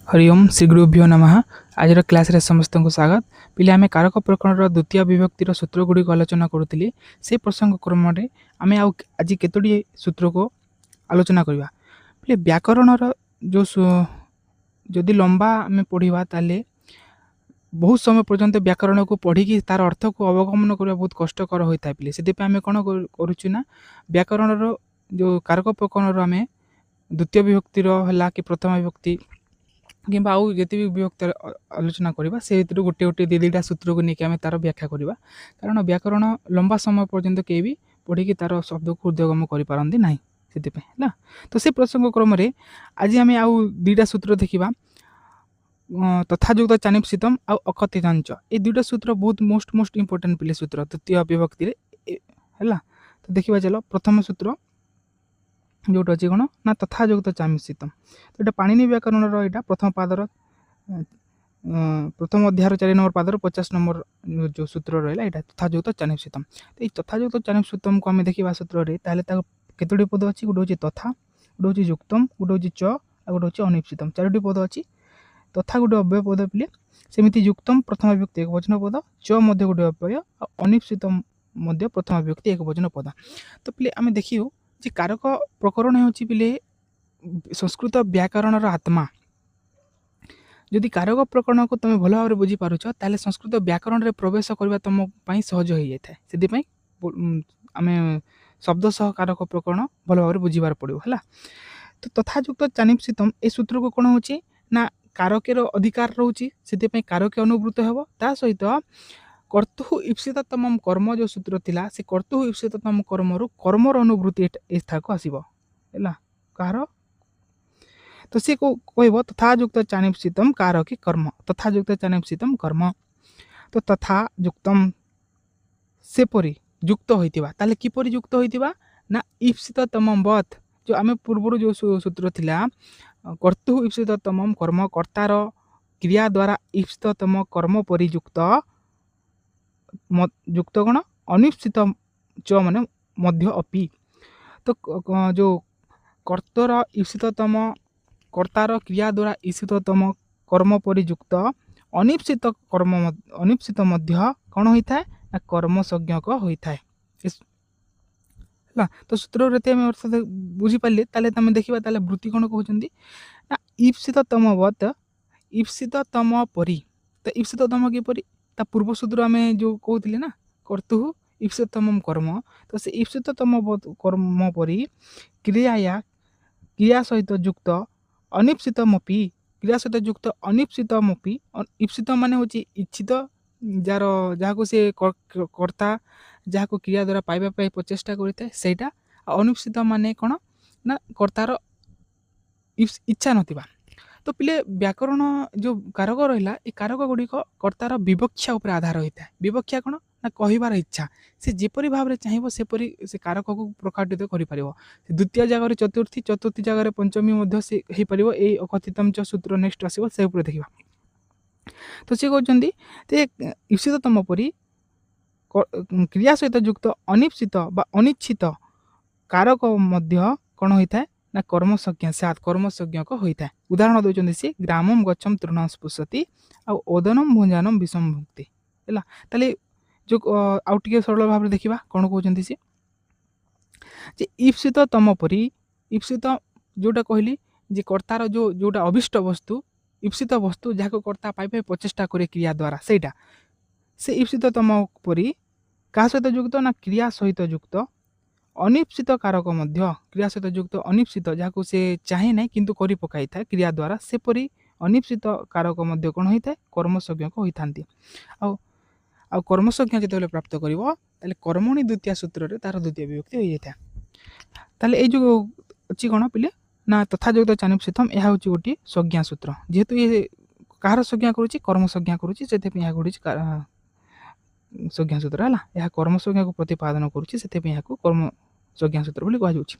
हरिओम श्री गुरुभ्यो नमः। आज क्लास रे समस्त को स्वागत। पिले आमे कारक प्रकरण द्वितीय विभक्तिर सूत्र गुड़ी आलोचना करुथिले से प्रसंग क्रम रे आमे आज केतोडी सूत्र को आलोचना करबा। पिले व्याकरण जो जदि लंबा आमे पढ़िबा ताले बहुत समय पर्यंत व्याकरण को पढ़ी कि तार अर्थ को अवगमन करबा बहुत कष्टकर होता है। पिले सेति पे आमे कोन करूछु ना व्याकरण जो कारक प्रकरण आमे द्वितीय विभक्तिर हला कि प्रथम विभक्ति किंबा आउ जति भी विभक्त आलोचना करबा से भितर गोटे गोटे दुईटा सूत्र को लेकिन आम तार व्याख्या करबा। कारण व्याकरण लंबा समय पर्यंत के भी पढ़ी कि तार शब्द को उद्योगम कर पारंती नाही सेति पे। तो से प्रसंग क्रम रे आज आम आउ दुईटा सूत्र देखिबा, तथायुक्त चानिपसितम आ अकथितांच। ए दुईटा सूत्र बहुत मोस्ट इंपोर्टेंट पिले सूत्र तृतीय विभक्ति रे हैला। तो देखिबा चलो प्रथम सूत्र जोटा अच्छी कौन ना तथायुक्त चानिपसितम। तो ये पाणिनि व्याकरण यहाँ प्रथम पादर प्रथम अध्याय 4 नंबर पादर 50 नंबर जो सूत्र रहा है तथायुक्त चानिपसितम। तो ये तथायुक्त चानिपसितम को आम देखा सूत्र रे केतोटी पद अच्छी गोटे हूँ तथा, गोटे हूँ युक्तम, गोटे हूँ च आ गोटे हूँ अनिपसितम। 4टी पद अच्छी। तथा गोटे अव्यय पद पिले सेमती युक्तम प्रथम विभक्ति एक वचन पद, च मध्य गोटे अव्यय, अनिपसितम मध्य प्रथम विभक्ति एक वचन पद। तो पिले आम देखियो जे कारक प्रकरण होची पिले संस्कृत व्याकरण आत्मा। जदि कारक प्रकरण को तुम भल भाव बुझी पारुछ ताले संस्कृत व्याकरण रे प्रवेश करबा तुम पई सहज हो जाय थाए। सेति पई आमे शब्द सह कारक प्रकरण भल भाव बुझी बार पड़ियो हला। तो तथायुक्त चानिपसितम ए सूत्र को कोन होची ना कारकेर अधिकार रहउची, सेति पई कारक अनुवृत्त हेबो। ता सहित कर्तु इप्सिततम कर्म जो सूत्र थिला से कर्तु इप्सिततम कर्म रु कर्मर अनुभूति एथा को आसीबो हैला कार। तो से को कहबो तथायुक्त चानिपसितम कार कि कर्म, तथायुक्त चानिपसितम कर्म। तो तथा युक्तम से परि युक्त होइतिबा ताले कि परि युक्त होइतिबा ना इप्सिततम वत जो आमे पूर्व जो सूत्र थिला कर्तु इप्सिततम कर्म कर्तार क्रिया द्वारा इप्सिततम कर्म परि युक्त युक्त कौन अनिश्चित च माने मध्य अपि। तो जो कर्तर ईप्सिततम कर्तार क्रिया द्वारा ईप्सिततम कर्म परियुक्त अनिश्चित कर्म अनिश्चित मध्य कौन होता है ना कर्म संज्ञक होता है। तो सूत्र रे हम अर्थ बुझी पाले ताले तमे देखिबा ताले वृत्ति कोन कहउचंदी ना ईप्सिततम वत ईप्सिततम परि। तो ईप्सिततम के परि ता पूर्व सूत्र आम जो कहते ना कर्तु इप्सिततम कर्म। तो से इप्सिततम कर्म परि क्रिया सहित युक्त अनिप्सितमपि, क्रिया सहित युक्त अनिप्सितमपि। इप्सित माने होची इच्छित जार जहाँ को से कर्ता जहाँ को क्रिया द्वारा पाइबा पाई प्रचेष्टा करता है सेटा। अनिप्सित माने कौन ना कर्तार इच्छा नथिबा। तो पिले व्याकरण जो कारक रहा ये कारक गुड़िक कर्तार विवक्षा उपर आधार होता है। विवक्षा कौन ना कहबार इच्छा से जेपरी भाव में चाहिए सेपरी से कारक को प्रकटित कर द्वितीय जगह चतुर्थी, चतुर्थी जगह पंचमी से हो पार। ये अकथितम च सूत्र नेक्स्ट आसो से देखा। तो सी कहते ईप्सिततम परि क्रिया सहित युक्त अनिप्सित बा अनिच्छित कारक मध्य कौन होता है ना कर्म संज्ञा सात कर्म संज्ञक होता है। उदाहरण दौरान सी ग्रामम गच्छम तृण स्पृशति आ ओदनम भुंजानम विषम भुक्ति है। ताले जो आउ टिके सरल भाव देखा कौन कहते सी जे ईप्सिततम परि ईप्सित जोटा कहली जे कर्तार जो जोटा अभिष्ट वस्तु ईप्सित वस्तु जहाँ कर्ता पाइबे प्रचेष्टा करे क्रिया द्वारा सेटा से ईप्सिततम परि क्या सहित युक्त ना क्रिया सहित युक्त अनिप्सित कारक मध्य क्रिया सहित युक्त अनिप्सित जहाँ को से चाहे ना किंतु करि पकाई था क्रिया द्वारा सेपरी अनिप्सित कारक मध्य कौन होता है कर्म संज्ञक होती। आ कर्म संज्ञा जो प्राप्त कर कर्मणि द्वितीय सूत्र रे तार द्वितीय विभक्ति हो जाता है। ताले ये जो अच्छी कौन पिले ना तथायुक्त चानिपसितम यह हूँ गोटे संज्ञा सूत्र। जेहेतु ये कहार संज्ञा करुच्ची कर्म संज्ञा करुच्ची से गोटे संज्ञा सूत्र है। यह कर्म संज्ञा को प्रतिपादन करुच्ची से कर्म संज्ञा सूत्र बोली कहुच्छी।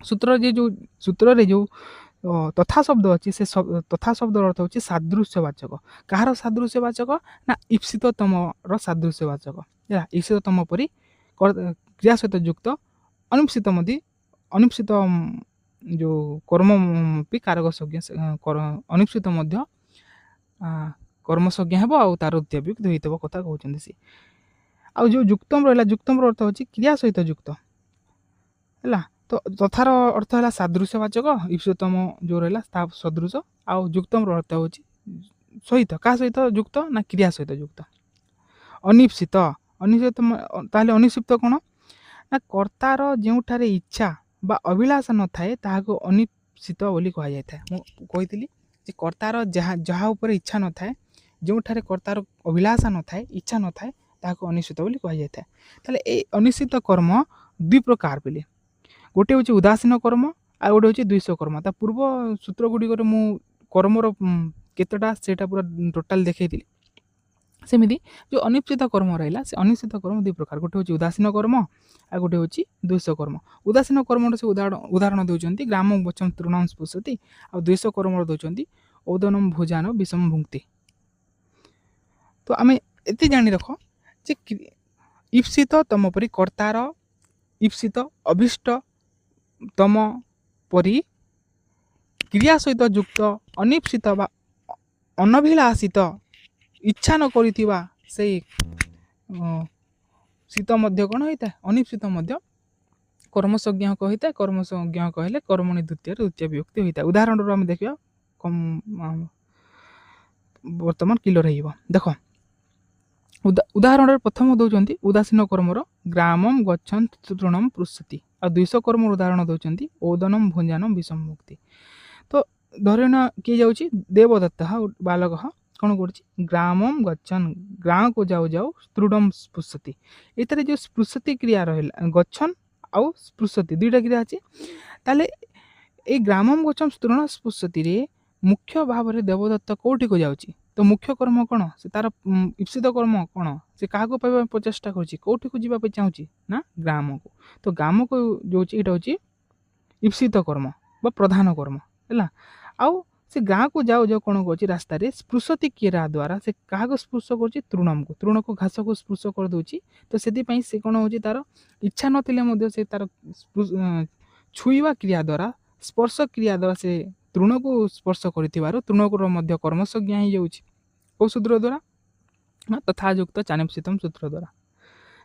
सूत्र जो सूत्र रे जो तथा शब्द अच्छी से तथा शब्द अर्थ होची सादृश्यवाचक। कहार सादृश्यवाचक ना ईप्सिततम सादृश्यवाचक। ईप्सिततम परि क्रिया सहित युक्त अनिप्सित जो कर्मपी कारक संज्ञा अनिश्चित मध्य कर्म संज्ञा हेबो आ तार द्वितीय विभक्ति होइतबो कथा कहउछन्ती से। आ जो जुक्तम रहला जुक्तम रो अर्थ होची क्रिया सहित जुक्त हैला। तो तथार अर्थ है सादृश्यवाचक इप्सितम जो रहा ता सदृश आउ जुक्तम अर्थ हो सहित क्या सहित जुक्त ना क्रिया सहित जुक्त। अनिप्सित अनिश्चित ताहले अनिश्चित कौन ना कर्तार जोठारे इच्छा बा अभिलाषा न थाए ताहाको अनिप्सित बोली कहा जाय था। मु कहितली जे कर्तार जहा ऊपर इच्छा न थाए जोठारे कर्तार अभिलाषा न थाए इच्छा न थाए ताहाको अनिश्चित बोली कहा जाय था। ताहले ए अनिश्चित कर्म दुई प्रकार बोली गोटे हूँ उदासीन कर्म आ गोटे हूँ द्विष कर्म। ता पूर्व सूत्र गुड़िक मु कर्मर केतटा सेटा पूरा टोटाल देखी सेमिति जो अनिश्चित कर्म रहा से अनिश्चित कर्म दुई प्रकार गोटे हूँ उदासीन कर्म आ गोटे हूँ द्विष कर्म। उदासीन कर्म से उदाहरण दौरान ग्राम वचन तृणम स्पृशति आ द्विष कर्म दौरान ओदनम भोजान विषम भुक्ति। तो आम एत जाणी रख जे ईप्सित तम परी कर्तार ईप्सित अभिष्ट तम परी क्रिया सहित युक्त अनिप्सित बा अनभिलाषित इच्छा न करिथिबा से शीत मध्य कौन होता है अनिप्सित मध्य कर्म संज्ञा होता है। कर्म संज्ञा कहले कर्मणि द्वितीय विभक्ति होता है। उदाहरण आम देखिए वर्तमान क्लियर हो देख उदाहरण प्रथम दौरान उदासीन कर्मर ग्रामम गच्छन तृणम पृच्छति आ द्विष कर्म उदाहरण दौरान ओदनम भुंजानम विषम मुक्ति। तो धरन किए जाऊँगी देवदत्त बालक कौन कर ग्रामम गच्छन ग्राम को जाऊ जाऊ तृणम स्पृशति इतर जो स्पृशति क्रिया रहा गच्छन आउ स्पृशति दुईटा क्रिया अच्छे ताले ए ग्रामम गच्छन तृण स्पृशति रे मुख्य भाव में देवदत्त कौटी को जाऊँगी। तो मुख्य कर्म कौन से तार ईप्सित कर्म कौन से क्या पाइबा प्रचेषा करोटी को जीवाई चाहूँगी ना ग्राम को। तो ग्राम को जो यहाँ हूँ ईप्सित कर्म बा प्रधान कर्म है आउ से गाँ को जाऊ जाऊ कौन कर रास्ता स्पृशति क्रिया द्वारा से क्या स्पृश कर तृणम को तृण को घास को स्पृश कर दूची। तो से कौन हो तार इच्छा नथिले से तार छुईवा क्रिया द्वारा स्पर्श क्रिया द्वारा से तृण को स्पर्श कर तृण को कर्म संज्ञा हो जाऊँगी कौ सूत्र द्वारा ना तथायुक्त चानिप्सितम सूत्र द्वारा।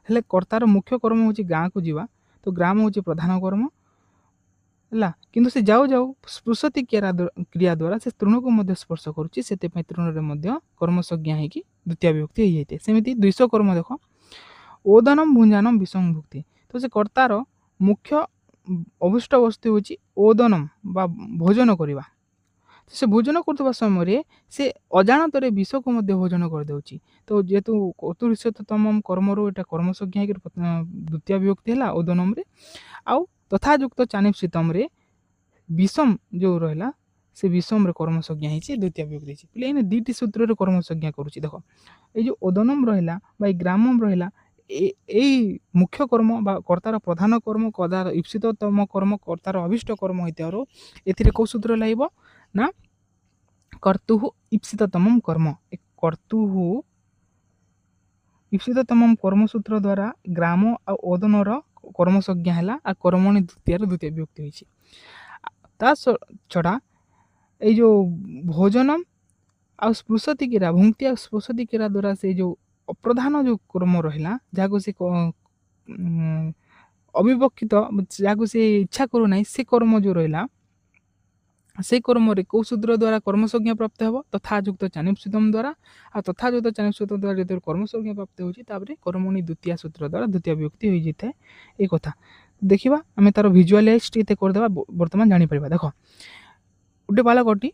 हेले कर्तार मुख्य कर्म हूँ गाँ को जीवा तो ग्राम हूँ प्रधान कर्म है किंतु से जाऊ जाऊ स्पृशति क्रिया द्वारा से तृण को स्पर्श करुच्ची से तृण कर्म संज्ञा हो द्वितीय विभक्ति हो जाए। सेमती द्विष कर्म देख ओदनम भुंजानम विषम भुक्ति। तो से कर्तार मुख्य अभिष्ट वस्तु हूँ ओदनम बा भोजन करवा। से भोजन कर समय से अजाणत विष को भोजन करदे। तो जेहेतु कर्तुरीषतम कर्म यहाँ कर्म संज्ञा द्वितीय विभक्ति है ओदनम आउ तथायुक्त चानिप्सितम रे विषम जो रहा से विषम रे कर्म संज्ञा है द्वितीय विभक्ति पे इन दुईटी सूत्र रे कर्म संज्ञा करुच्ची। देख ये जो ओदनम रहा बा ग्रामम रहा यही मुख्य कर्म बा कर्तार प्रधान कर्म कर्तार ईप्सिततम कर्म कर्तार अभिष्ट कर्म होता ए कौ सूत्र लगे ना कर्तुः ईप्सिततम कर्म कर्तुः ईप्सिततम कर्म सूत्र द्वारा ग्राम आ ओदनर कर्म संज्ञा है आ कर्मणि द्वितीय विभक्ति होती। ता छड़ा ये जो भोजनम आ स्पृशति क्रिया भुंक्ति आ स्पृशति क्रिया द्वारा से जो अप्रधान जो कर्म रहा जहाँ से अविवक्षित जहाँ से इच्छा करूना से कर्म जो रहा से कर्म रे कौ सूत्र द्वारा कर्म संज्ञा प्राप्त हो तथायुक्त चानिप्सितम द्वारा आ तथायुक्त चानिप्सितम द्वारा जो कर्म संज्ञा प्राप्त होती कर्मणि द्वितीय सूत्र द्वारा द्वितीय विभक्ति हो जाए। ये कथा देखा आम तार भिजुआलाइज करदे बर्तमान जापर। देख गोटे बालकटी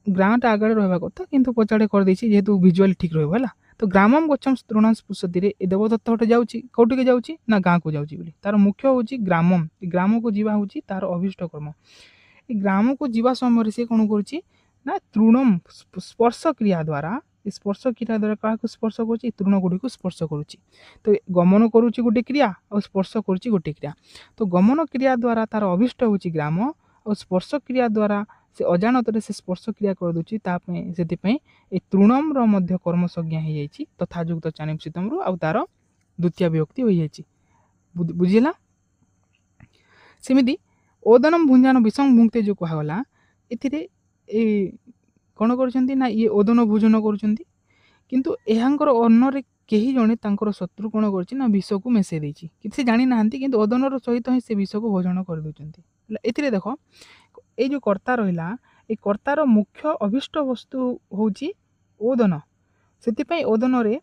ग्रामटा आगे रहा कथा किंतु पचाड़े करदे जेहेतु भिजुआल ठीक रहा। तो ग्रामम गच्छम तृण स्पृशति देवदत्त हटे जाऊँगी कौटी के जाऊँगी ना गाँ को जाऊँगी तार मुख्य हूँ ग्रामम ग्राम को जीवा हूँ तार अभिष्ट कर्म। ग्राम को जीवा समय से कौन कर तृणम स्पर्श क्रिया द्वारा स्पर्श क्रिया द्वारा क्या स्पर्श कर तृण गुड़ी को स्पर्श करुच्ची। तो गमन करुच्ची गोटे क्रिया और स्पर्श करुच्ची गोटे क्रिया। तो गमन क्रिया द्वारा तार अभिष्ट हूँ ग्राम और स्पर्श क्रिया द्वारा से अजाणत से स्पर्श क्रिया कर दूची से तृणम कर्म संज्ञा हो जाए तथायुक्त चानिप्सितम रु आ तार द्वितीय विभक्ति हो जाए। बुझेगा सेमिति ओदनम भुंजान विषम भुंक्ते जो कहगला एथिरे ए कौन करछंती ना ये ओदन भोजन करछंती किंतु एहांकर अन्नरे केही जणे तांकर शत्रु कोण करछि ना विष को मेसे देछि किछि जानि नाहंती किंतु ओदनर सहित ही से विष को भोजन कर दोचंती एथिरे देखो ए जो कर्ता रहिला ए कर्तार मुख्य अभिष्ट वस्तु होछि ओदन सेति ओदन रे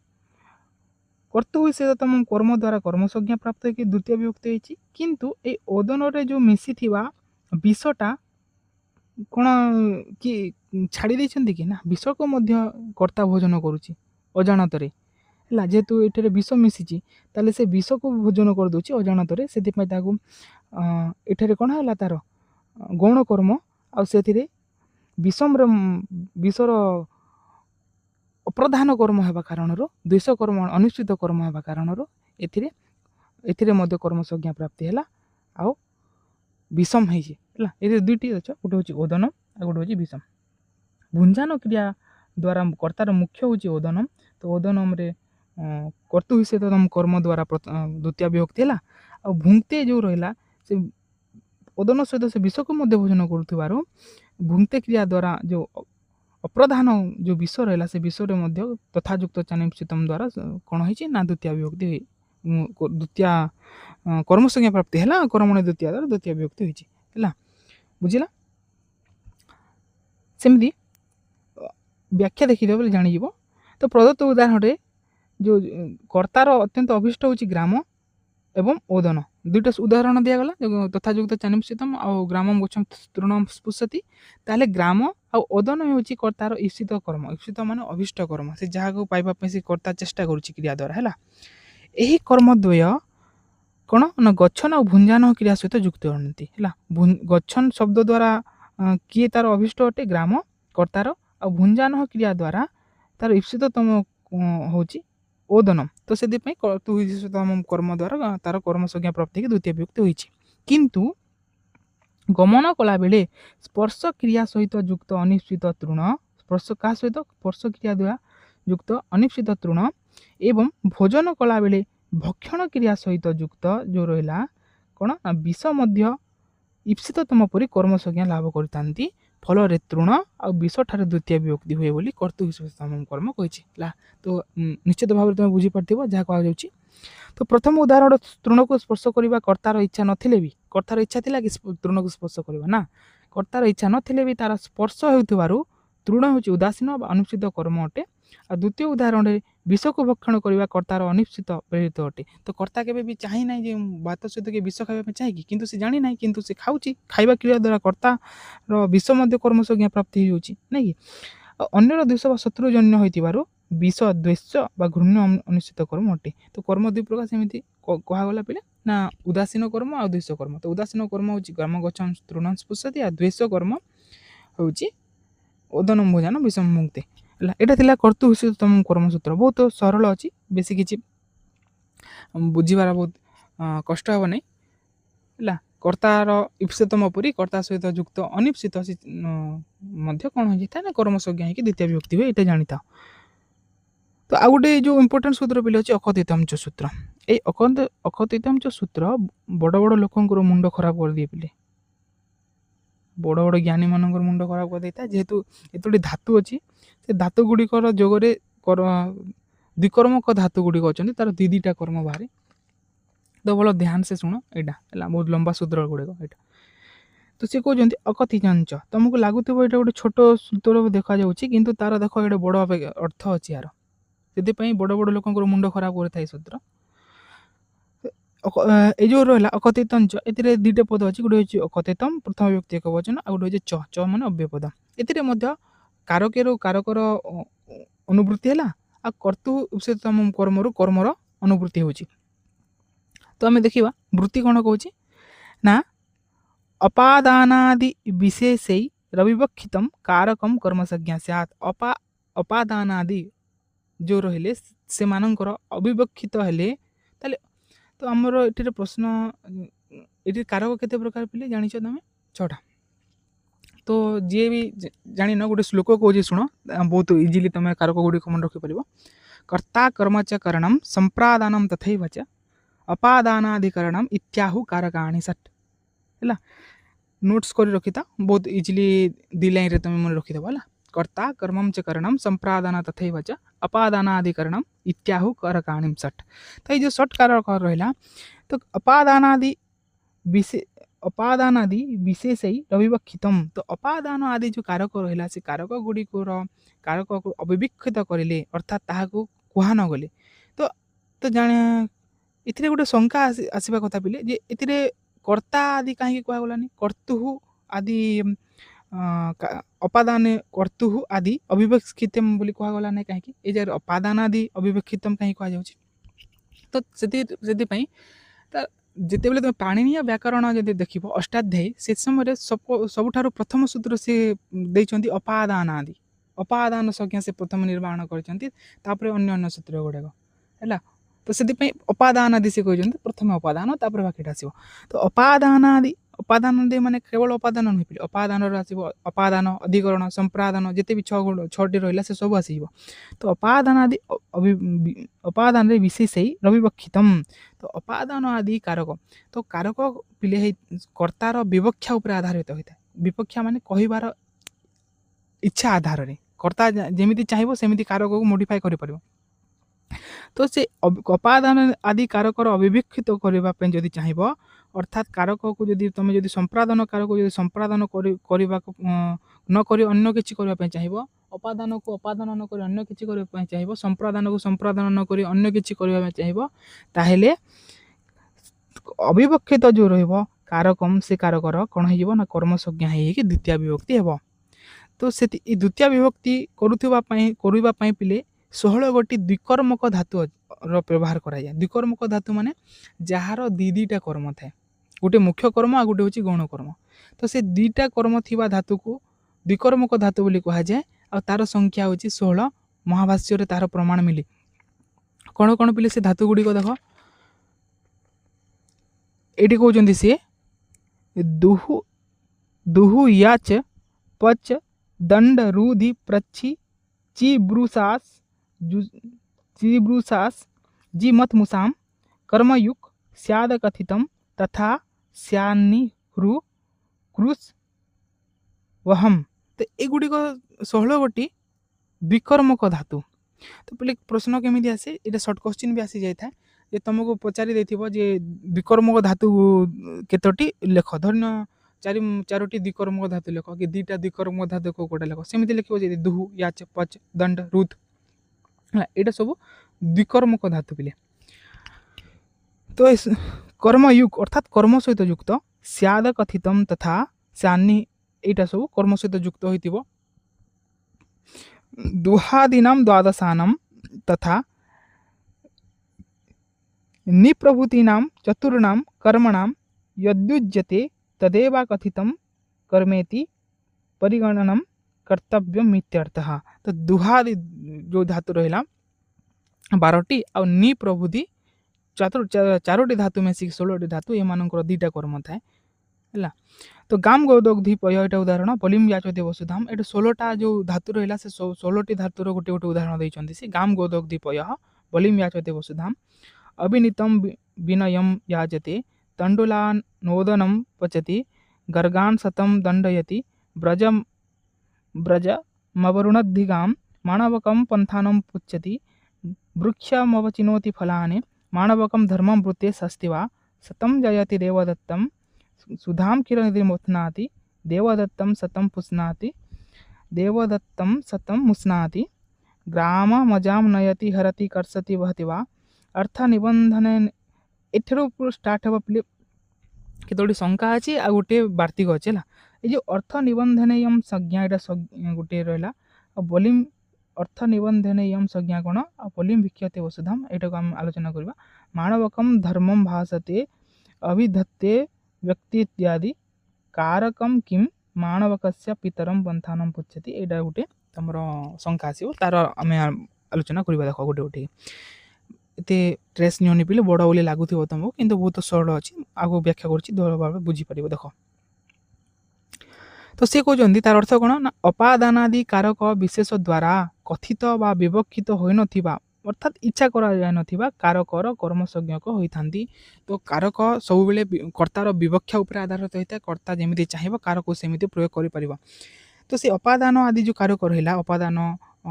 कर्तु हुई से तम कर्म द्वारा कर्म संज्ञा प्राप्त है कि द्वितीय विभक्ति होइछि किंतु ए ओदन रे जो मिसी थिबा विषटा कोण कि छाड़ी देछंती कि ना विष को मध्य कर्ता भोजन करूछि अजाणतरे ହେଲା ଯେହେତୁ ଏଠାରେ ବିଷ ମିଶିଛି ତାହେଲେ ସେ ବିଷକୁ ଭୋଜନ କରିଦେଉଛି ଅଜାଣତରେ ସେଥିପାଇଁ ତାକୁ ଏଠାରେ କ'ଣ ହେଲା ତାର ଗୌଣ କର୍ମ ଆଉ ସେଥିରେ ବିଷର ଅପ୍ରଧାନ କର୍ମ ହେବା କାରଣରୁ ଦ୍ୱେଷ କର୍ମ ଅନିଶ୍ଚିତ କର୍ମ ହେବା କାରଣରୁ ଏଥିରେ ମଧ୍ୟ କର୍ମ ସଂଜ୍ଞା ପ୍ରାପ୍ତି ହେଲା ଆଉ ବିଷମ ହେଇଛି ହେଲା ଏଥିରେ ଦୁଇଟି ଅଛ ଗୋଟେ ହେଉଛି ଓଦନ ଆଉ ଗୋଟେ ହେଉଛି ବିଷମ ଭୁଞ୍ଜାନ କ୍ରିୟା ଦ୍ୱାରା କର୍ତ୍ତାର ମୁଖ୍ୟ ହେଉଛି ଓଦନମ ତ ଓଦନମରେ कर्तु हिसेत तम कर्म द्वारा द्वितीय विभक्ति है आ भुंक्ते जो रहा से ओदन सहित से विष को मध्य भोजन कर भुंक्ते क्रिया द्वारा जो अप्रधान जो विष रहा से विष तथायुक्त चानिम द्वारा कौन हो द्वितीय विभक्ति द्वितीय कर्म संज्ञा प्राप्ति है कर्मण द्वितीय द्वारा द्वितीय विभक्ति है बुझला सेमती व्याख्या देखिए बोले जानीज तो प्रदत्त उदाहरण जो कर्तार अत्यंत अभिष्ट होची ग्राम एवं ओदन दुईटा उदाहरण दिगला तथायुक्त चानिम आ ग्रामम गच्छम तृणम स्पृशति ताले ग्राम आ ओदन होची कर्तार ईप्सित कर्म ईप्सित माने अभिष्ट कर्म से जहाँ को पाइबा पे से कर्ता चेष्टा करुची क्रिया द्वारा है यही कर्म द्वय कौन ना गच्छन और भुंजान क्रिया सहित युक्त हती है गच्छन शब्द द्वारा किए तार अभिष्ट अटे ग्राम कर्तार आ भुंजान क्रिया द्वारा तार ईप्सिततम होची ओदनम तो से कर्म द्वारा तार कर्म संज्ञा प्राप्ति की द्वितीय विभक्ति होइछि किंतु गमन कला बेले स्पर्श क्रिया सहित युक्त अनिश्चित तृण स्पर्श का सहित स्पर्श क्रिया द्वारा युक्त अनिश्चित तृण एवं भोजन कला बेले भक्षण क्रिया सहित युक्त जो रहा कौन विष मध्य ईप्सिततम परी कर्म संज्ञा लाभ करतांती फल तृण आ विष ठारे द्वितीय विभक्ति हुए बोली कर्तु कर्म कही तो निश्चित भाव में तुम बुझीपार जहाँ कह तो प्रथम उदाहरण तृण को स्पर्श करने कर्तार इच्छा नथिले भी कर्तार इच्छा थिला कि तृण को स्पर्श करवा ना कर्तार इच्छा नथिले भी तार स्पर्श होउथिबारु तृण हूँ उदासीन अनिश्चित कर्म अटे आ द्वितीय उदाहरण विष को भक्षण करने कर्तार अनिश्चित प्रेरित अटे तो कर्ता केबे भी चाही ना जे भात सहित के विष खाइबा चाहिए किंतु से जानी ना किंतु से खाऊची खाइबा क्रिया द्वारा कर्ता विष मध्य कर्म संज्ञा प्राप्ति होउची नै कि अन्यर द्वेष बा शत्रुजन्य होइतिबारु विष द्वेष बा घृण्य अनिश्चित कर्म अटे तो कर्म दुई प्रकार सेमिति कहागला पे ना उदासीन कर्म आ द्वेष कर्म तो उदासीन कर्म होउची ग्राम गच्छन तृण स्पृशति आ द्वेष कर्म होउची ओदनम भोजन विषम भुंक्ते एटा थिला कर्तु हिसेतम कर्मसूत्र बहुत सरल अच्छी बेसी किसी बुझीबार बहुत कष्ट हे नहीं है कर्तार ईप्सितम परी कर्ता सहित युक्त अनिप्सित मध्य कौन हो जाता है कर्म संज्ञा है कि द्वितीय विभक्ति हुए ये जानी था तो आ गोटे जो इम्पोर्टेंट सूत्र पे अच्छे अकथितम च सूत्र ये अकथितम च सूत्र बड़ बड़ लोकंर मुंड खराब कर दिए पे बड़ बड़ ज्ञानी मान मुंड खराब कर देता है जेहेतु एतोटी धातु अच्छी से धातु गुड़िकर जोगरे द्विकर्मक धातु गुड़िक अच्छा तार दीटा कर्म बाहर तो भल ध्यान से शुण यहाँ बहुत लंबा सूत्र गुड़िक यहाँ तो सी कहते अकथितांच तुमको लगुव ये गोटे छोट सूत्र देखा कि तार देख ये बड़ अर्थ अच्छी यार से बड़ बड़ लोक मुंड खराब कर सूत्र ये जो रहा अकथितांच ए दुईटा पद अच्छी गोटे हूँ अकथितम प्रथम विभक्ति एक वचन आ गोटे हूँ च मान अव्ययपद ए कारकेर कारकर अनुभूति है आ कर्तु ईप्सिततम कर्मरु कर्मर अनुभूति होची तो आम देखा वृत्ति कौन कौच ना अपादानादि विशेष रविवक्षितम कारकम कर्म संज्ञा सैत् अपादानादि जो रहिले से मानकर अविवक्षित हेले तो आमर ये प्रश्न ये कारक केते प्रकार पे जानिछ तुम 6टा तो जी भी जान गोटे श्लोक कौच शुण बहुत इजिली तुम कारक गुड़िक मन रखिपर कर्ता कर्म च करणम संप्रादानम तथैव च अपादानाधिकरणम इत्याहु कारकाणि षट् है नोट्स कर रखिता बहुत इजिली 2 लाइन रे तुम मन रखिदबो हला। कर्ता कर्मं च करणं संप्रादान तथैव च अपादानादिकरणं इत्याहु करकाणिं षट्। तो ये जो षट कारक रहिला तो अपादानादि विशे अपादानादि विशेषै रविवक्षितम। तो अपादान आदि जो कारक रहिला से कारक गुड़िकोर कारक को अविवक्षित करिले अर्थात ताहाको कुहा न गले तो तो जाने इथिरे गोटे शंका आसिबा कथा पिले जे इथिरे कर्ता आदि काहे कुहा गलानी कर्तुः आदि अपादान कर्तुः आदि अविवक्षितम बोली कुहा गला नै काहे कि ए जे अपादान आदि अविवक्षितम काहे कुहा जाउछि। तो सेति पई त जेतेबेले तुम पाणिनीय व्याकरण जदि देखिबो अष्टाध्यायी से समय सबुठारु प्रथम सूत्र से दैछन्ती अपादान आदि अपादान संज्ञा से प्रथम निर्माण करछन्ती तापरे अन्य अन्य सूत्र गुडा हैला। तो से अपादान आदि से कहते प्रथम अपादान तापर बाकीटा आसो। तो अपादान आदि माने केवल अपादान नुहे पिले अपादान आसो अपादान अधिकरण संप्रादान जिते भी छटी रहा से सब आसो। तो अपादान आदि अपादान विशेष रविवक्षितम। तो अपादान आदि कारक तो कारक पिले कर्तार विवक्षा उपर आधारित होता है। विवक्षा माने कहिबार इच्छा आधार रे कर्ता जेमिति चाहिबो सेमिति कारक को मॉडिफाई करि परिबो। तो से अपादान आदि कारक अविवक्षित करने जदि चाहिए अर्थात कारक को जदि तुम जदि संप्रादान कारक जदि संप्रादान न करी अन्य किछि करबा पय चाहिए अपादान को अपादान न करी अन्य किछि करबा पय चाहिए संप्रादान को संप्रादान न करी अन्य किछि करबा पय चाहिए ताहेले अविवक्षित जो रहइबो कारकम से कारकर कोन हेजिबो ना कर्म संज्ञा हे कि द्वितीय विभक्ति हेबो। तो से द्वितीय विभक्ति करुवा पय पिले 16 गोटी द्विकर्मक धातु व्यवहार करा जाए। द्विकर्मक धातु माने जहार दीटा कर्म थाए गोटे मुख्य कर्म आ गोटे होची गौण कर्म। तो से दीटा कर्म थिबा धातु को द्विकर्मक धातु बोली कहा जाए आ तार संख्या होची 16। महाभाष्य रे तार प्रमाण मिली कोन कोन पिले से धातु गुडी को देखो एटी कहउचंदी से दुहु दुहु याच पच दंड रुधि प्रच्छी चिब्रुसास चिब्रुसास जी मत मुसाम कर्मयुक स्याद कथितम तथा स्यान्निहृ क्रुस वहम। तो एगुड़ी को 16 गोटी विकर्मक धातु। तो पहले प्रश्न केमी आसे ये सर्ट क्वेश्चन भी आसी जाए जे तुमको पचारि देथिबो जे विकर्मक धातु केतोटी लेख धन्य चारोटी द्विकर्मक धातु लेख कि दुईटा द्विकर्मक धातु को कोटा लेख सेमिति लिखिबो जे दुहु याच पच दंड रुद एटा सब द्विकर्मक धातु पिले। तो कर्मयुग अर्थात कर्म सहित युक्त स्याद कथितम तथा स्यान्नि एटा सब कर्म सहित युक्त होइतिबो। दुहादीनाम द्वादशानाम तथा निप्रभूतीनाम चतुर्णाम कर्मणाम यद्युज्यते तदेव कथितम कर्मेति परिगणनम कर्तव्यम इत्यर्थः। तो दुहादि जो धातु रहिला 12टी आ निप्रभूति चारोटी धातु में 16टी धातु एमानकर दुईटा कर्म थाए हैला। तो गाम गोदग्धि पय एटा उदाहरण बलिम याचते वसुधाम एटा 16टा जो धातु रहिला से 16टी धातुर गोटे गोटे उदाहरण दैछन्ति से गाम गोदग्धि पय बलिम याचते वसुधाम अभिनीतम विनयम याजते तंडुलान नोदनम पचति गर्गान शतम दंडयति ब्रज मवरुणद्धिगाम माणवकम पंथानम पुच्छति वृक्षमवचिनोति फलाने माणवकम धर्मं वृत्ते सस्तिवा शतम जयति देवदत्तम सुधाम किरणिधिमुत्नाति देवदत्तम शतम पुष्णाति देवदत्तम शतम मुस्नाति ग्राम मजाम नयति हरति कर्षति वहति वा अर्थ निबंधन एठरो स्टार्ट हबा प्ले केतोटी शंका अछि आ गोटे वार्तिक अछि ला। ए जो अर्थ निबंधनयम संज्ञा एटा गोटे रहला बलिम अर्थ निबंधनयम संज्ञा कोन आ बलिम विख्याते वसुधाम एटा को हम आलोचना करबा। मानवकम धर्मम भासते अभिधत्ते व्यक्ति इत्यादि कारकम किम मानवकस्य पितरम पंथानम पुच्छति एटा गोटे तमर शंका आसीबो तार हमें आलोचना करबा। देखो गोटे गोटे एते ट्रेस नियोनी पिले बड़ बोली लागुथिबो तुमको किंतु बहुत सरल अछि आगो व्याख्या करछि दोल भाबे बुझी परिबो। देखो तो से कहउचंदी तार अर्थ कोन ना अपादानादि कारक विशेष द्वारा कथित बा विवक्षित होई नथिबा अर्थात इच्छा करा कारकर कर्म संज्ञक होइथांती। तो कारक सब बेले कर्तार विवक्षा उपर आधारित होता है। कर्ता जमी चाहिए कारक सेमती प्रयोग कर। तो से अपादान आदि जो कारक रहा अपादान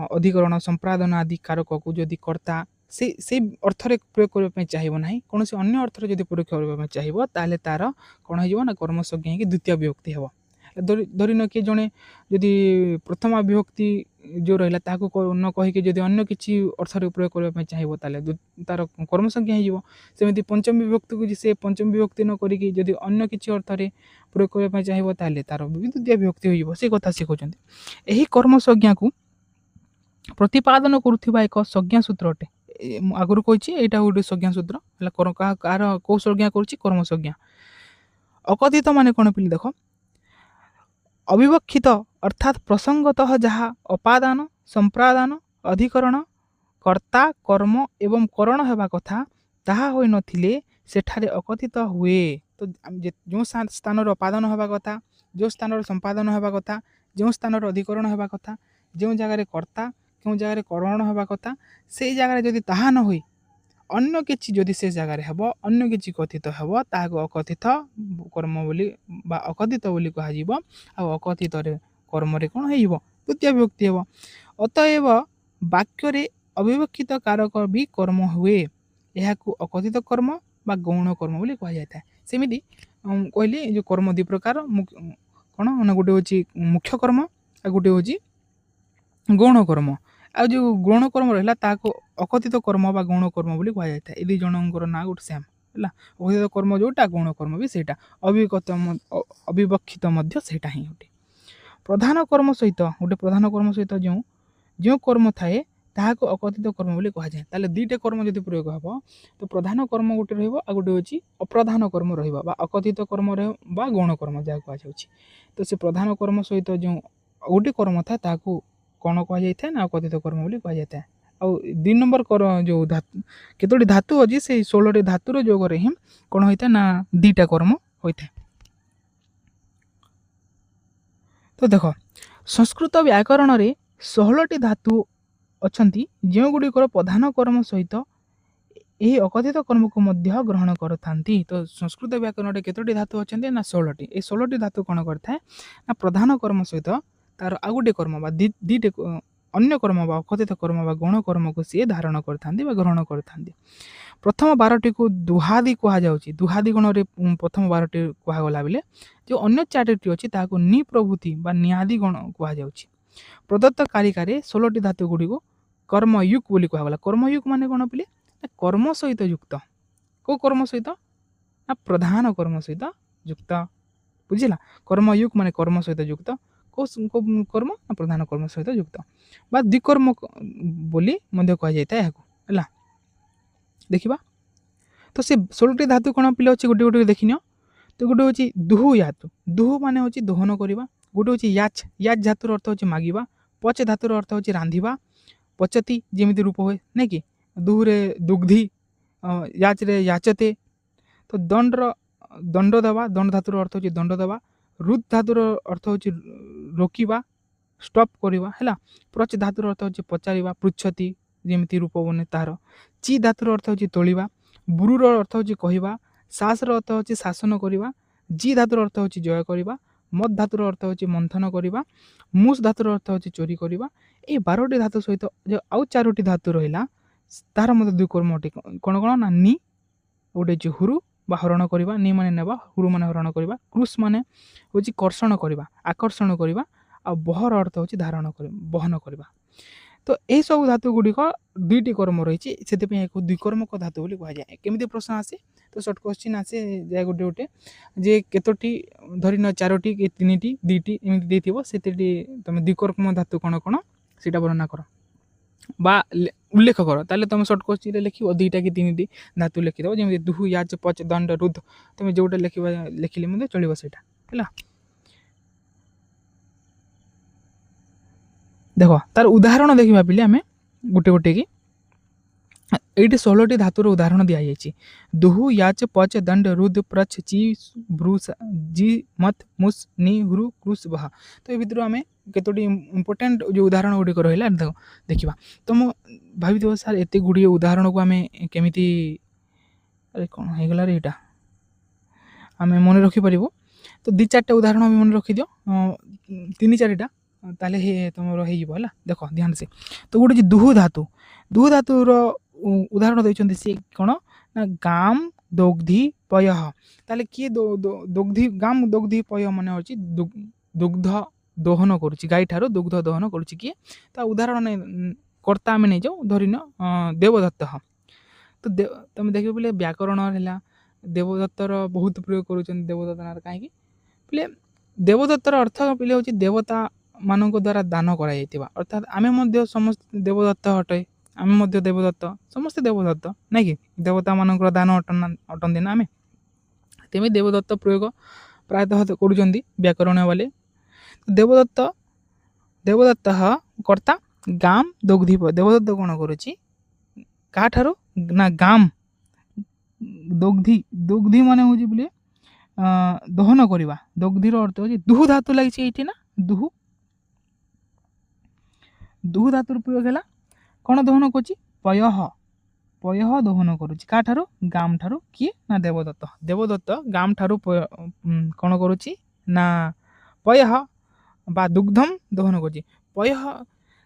अधिकरण संपादन आदि कारक को जदि कर्ता से अर्थरे प्रयोग करने चाहिए ना कौन से अन्य अर्थरे जब प्रयोग करने चाहिए ताले तार कौन हो ना कर्म संज्ञा कि द्वितीय विभक्ति हे। धरिन किए जड़े जदि प्रथम विभक्ति जो रहा न कहीकि जब अन्य किसी अर्थरे प्रयोग करने चाहिए तार कर्म संज्ञा होमती पंचम विभक्ति को से पंचम विभक्ति न करी जदि अन्य किसी अर्थरे प्रयोग करने चाहिए तार द्वितीय विभक्ति हो कथा सी कहते। यही कर्म संज्ञा को प्रतिपादन करुवा एक संज्ञा सूत्र अटे। आगुरी कही यहाँ गोटे संज्ञा सूत्र कार कौ संज्ञा कर्म संज्ञा। अकथित माने कौन पिले देख अविवक्षित अर्थात प्रसंगतः जहाँ अपादान संप्रादान अधिकरण कर्ता कर्म एवं करण हेबा कथा ताहा होई नथिले सेठारे अकथित हुए। तो जो स्थान अपादान हेबा कथा जो स्थान संपादन हेबा कथा जो स्थान अधिकरण हेबा कथा जो जगार कर्ता क्यों जगार करण हेबा कथा से जगार जदि ताहा न होई अन्य किछि जदि से जगार हेबो अन्य किछि कथित हेबो ताहाको अकथित कर्म बोली बा अकथित बोली कहा जीवो। आ अकथित रे कर्म रे कोन हेइबो द्वितीय विभक्ति हेबो। अतएव वाक्य रे अविवक्षित कारक भी कर्म हुए एहाकू अकथित कर्म बा गौण कर्म बोली कहा जाता है। सेमिति कहली जो कर्म दि प्रकार कोन ना गोटे होची मुख्य कर्म आ गोटे होची गौण कर्म। आ जो गौण कर्म रहा ताको अकथित कर्म बा गौण कर्म बोली कहा जाता है। ए जनकर ना गोटे सेम है। अकथित कर्म जोटा गौण कर्म भी सेटा अविवक्षित मध्य सेटा ही गोटे प्रधान कर्म सहित गोटे प्रधान कर्म सहित जो जो कर्म थाए ताहाको अकथित कर्म बोली कहा जाए। ताले दुईटा कर्म जदि प्रयोग हेबो तो प्रधान कर्म गोटे रहइबो आ गोटे होची अप्रधान कर्म रहइबो बा अकथित कर्म बा गौण कर्म जा कहा जाउची। तो से प्रधान कर्म सहित जो गोटे कर्म था ताहाको कौन कह जाए ना अकथित कर्म बोली कह जाता है। आउ 2 नंबर कर जो धातु केतोटी धातु अच्छी से 16 धातुर जोगरे ही कौन होता है ना 2टा कर्म होता है। तो देख संस्कृत व्याकरण रे 16टी धातु अच्छी जो गुड़िकर प्रधान कर्म सहित यही अकथित कर्म को मध्य ग्रहण करथांती। तो संस्कृत व्याकरण रे केतोटी धातु अच्छे ना 16टी। ये 16टी धातु कौन करता है ना प्रधान कर्म सहित तार आ गोटे कर्म बा दीटे अन्य कर्म बा अकथित कर्म बा गौण कर्म को सी धारण करथांती बा ग्रहण करथांती। प्रथम 12टी को दुहादी कहा जाउची। दुहादी गण रे प्रथम 12टी कहा गला बेले जो अन्य 4टी अछि ताको नि प्रभृति बा निआदि गण कहा जाउची। प्रदत्त कारिका रे 16टी धातु गुडी को कर्मयुक्त बोली कहा गला। कर्मयुक्त माने कोन पिले कर्म सहित युक्त। को कर्म सहित ना प्रधान कर्म सहित युक्त बुझिला। कर्मयुक्त माने कर्म सहित युक्त कर्म प्रधान कर्म सहित युक्त बा द्विकर्म बोली मध्य कह जाता है है। देखा तो से 16टी धातु कौन पिले अच्छे गोटे गोटे देखिन। तो गोटे हूँ दुहु धातु। दुहु माने हूँ दोहन करवा। गोटे हूँ याच याच धातुर अर्थ हूँ मागिबा। पच धातुर अर्थ हूँ रांधिबा। पचती जमी रूप हुए नहीं कि दुहुरे दुग्धि याच रे याचते। तो दंड दवा दंड धातुर अर्थ हूँ दंड दवा। रुद धातुर अर्थ हूँ रोकवा स्टॉप करवा है। प्रच धातुर अर्थ हूँ पचारिबा पृछति जमी रूप बने तार। ची धातुर अर्थ हूँ तोलिबा। बुरुर अर्थ हूँ कहवा। सासर अर्थ हूँ शासन करवा। जी धातुर अर्थ हूँ जय करवा। मद धातुर अर्थ हूँ मंथन करवा। मूस धातुर अर्थ हूँ चोरी करवा। ये 12टी धातु सहित जो आउ 4टी धातु रहा तार मत द्विकर्म अटे कौन कौन ना नि गोटे हुरु बा हरण करवा। नि माने नेबा हुरु माने हरण करवा। क्रुश माने हूँ कर्षण करवा आकर्षण करवा। आ बहर अर्थ हूँ धारण कर बहन करवा। तो यही सब धातु गुड़िक 2टी कर्म रही से एक द्विकर्मक धातु बोली कह जाए। केमी प्रश्न आसे तो सर्ट क्वेश्चन आसे जाए गोटे गोटे जे केतोटी धरिन 4टी कि 3टी 2टी एमती देथिबो सेतेटी तुम द्विकर्म धातु कौन कौन सेटा वर्णना कर बा उल्लेख कर। ताले तुम सर्ट क्वेश्चन रे लिखिबो 2टा कि 3टी धातु लिखिदबो जेमि दुहु याच पच दंड रुद्ध तुम जोटा लिखिबा लिखिले मते चलिबो सेटा हैला। देख तार उदाहरण देखा पिले आम गोटे गोटे कि ये 16टी धातुर उदाहरण दि जाइए। दुहु याच पच दंड रुद्ध प्रच ची ब्रूस जी मत मुस नि हुरु क्रुश बहा। तो ये भितर आम କେତୋଟି ଇମ୍ପୋର୍ଟାଣ୍ଟ ଯେଉଁ ଉଦାହରଣ ଗୁଡ଼ିକ ରହିଲା ଦେଖିବା। ତ ମୁଁ ଭାବିଥିବ ସାର୍ ଏତେ ଗୁଡ଼ିଏ ଉଦାହରଣକୁ ଆମେ କେମିତି ଆରେ କ'ଣ ହେଇଗଲାରେ ଏଇଟା ଆମେ ମନେ ରଖିପାରିବୁ। ତ 2-4ଟା ଉଦାହରଣ ଆମେ ମନେ ରଖିଦିଅ, 3-4ଟା ତାହେଲେ ତୁମର ହେଇଯିବ ହେଲା। ଦେଖ ଧ୍ୟାନ ସେ। ତ ଗୋଟେ ହେଉଛି ଦୁହୁ ଧାତୁ। ଦୁହୁ ଧାତୁର ଉଦାହରଣ ଦେଇଛନ୍ତି ସିଏ କ'ଣ ନା ଗାମ୍ ଦଗ୍ଧି ପୟଃ। ତାହେଲେ କିଏ ଦଗ୍ଧି ଗାମ୍ ଦଗ୍ଧି ପୟ ମାନେ ହେଉଛି ଦୁଗ୍ଧ ଦୋହନ କରୁଛି, ଗାଈ ଠାରୁ ଦୁଗ୍ଧ ଦୋହନ କରୁଛି କିଏ? ତା ଉଦାହରଣ କର୍ତ୍ତା ଆମେ ନେଇଯାଉ, ଧରିନିଅ ଦେବଦତ୍ତ। ତ ତୁମେ ଦେଖିବ ବୋଲେ ବ୍ୟାକରଣ ହେଲା ଦେବଦତ୍ତର ବହୁତ ପ୍ରୟୋଗ କରୁଛନ୍ତି ଦେବଦତ୍ତ ନାଁରେ। କାହିଁକି ବୋଲେ ଦେବଦତ୍ତର ଅର୍ଥ ପିଲେ ହେଉଛି ଦେବତା ମାନଙ୍କ ଦ୍ୱାରା ଦାନ କରାଯାଇଥିବା, ଅର୍ଥାତ୍ ଆମେ ମଧ୍ୟ ସମସ୍ତେ ଦେବଦତ୍ତ ଅଟେ, ଆମେ ମଧ୍ୟ ଦେବଦତ୍ତ, ସମସ୍ତେ ଦେବଦତ୍ତ ନାଇଁ କି? ଦେବତା ମାନଙ୍କର ଦାନ ଅଟନ୍ତି ନା ଆମେ। ତେମିତି ଦେବଦତ୍ତ ପ୍ରୟୋଗ ପ୍ରାୟତଃ କରୁଛନ୍ତି ବ୍ୟାକରଣ ବାଲେ। ଦେବଦତ୍ତ କର୍ତ୍ତା ଗାମ୍ ଦଗ୍ଧି। ଦେବଦତ୍ତ କ'ଣ କରୁଛି? କାହାଠାରୁ ନା ଗାମ୍ ଦଗ୍ଧି ମାନେ ହେଉଛି ବୋଲେ ଦହନ କରିବା। ଦଗ୍ଧିର ଅର୍ଥ ହେଉଛି ଦୁହୁ ଧାତୁ ଲାଗିଛି ଏଇଠି ନା, ଦୁହୁ ଧାତୁର ପ୍ରୟୋଗ ହେଲା କ'ଣ ଦହନ କରୁଛି? ପୟଃ ଦହନ କରୁଛି କାହାଠାରୁ? ଗାମ୍ ଠାରୁ। କିଏ? ନା ଦେବଦତ୍ତ ଗାମ୍ ଠାରୁ କ'ଣ କରୁଛି ନା ପୟଃ ବା ଦୁଗ୍ଧମ୍ ଦହନ କରୁଛି। ପୟଃ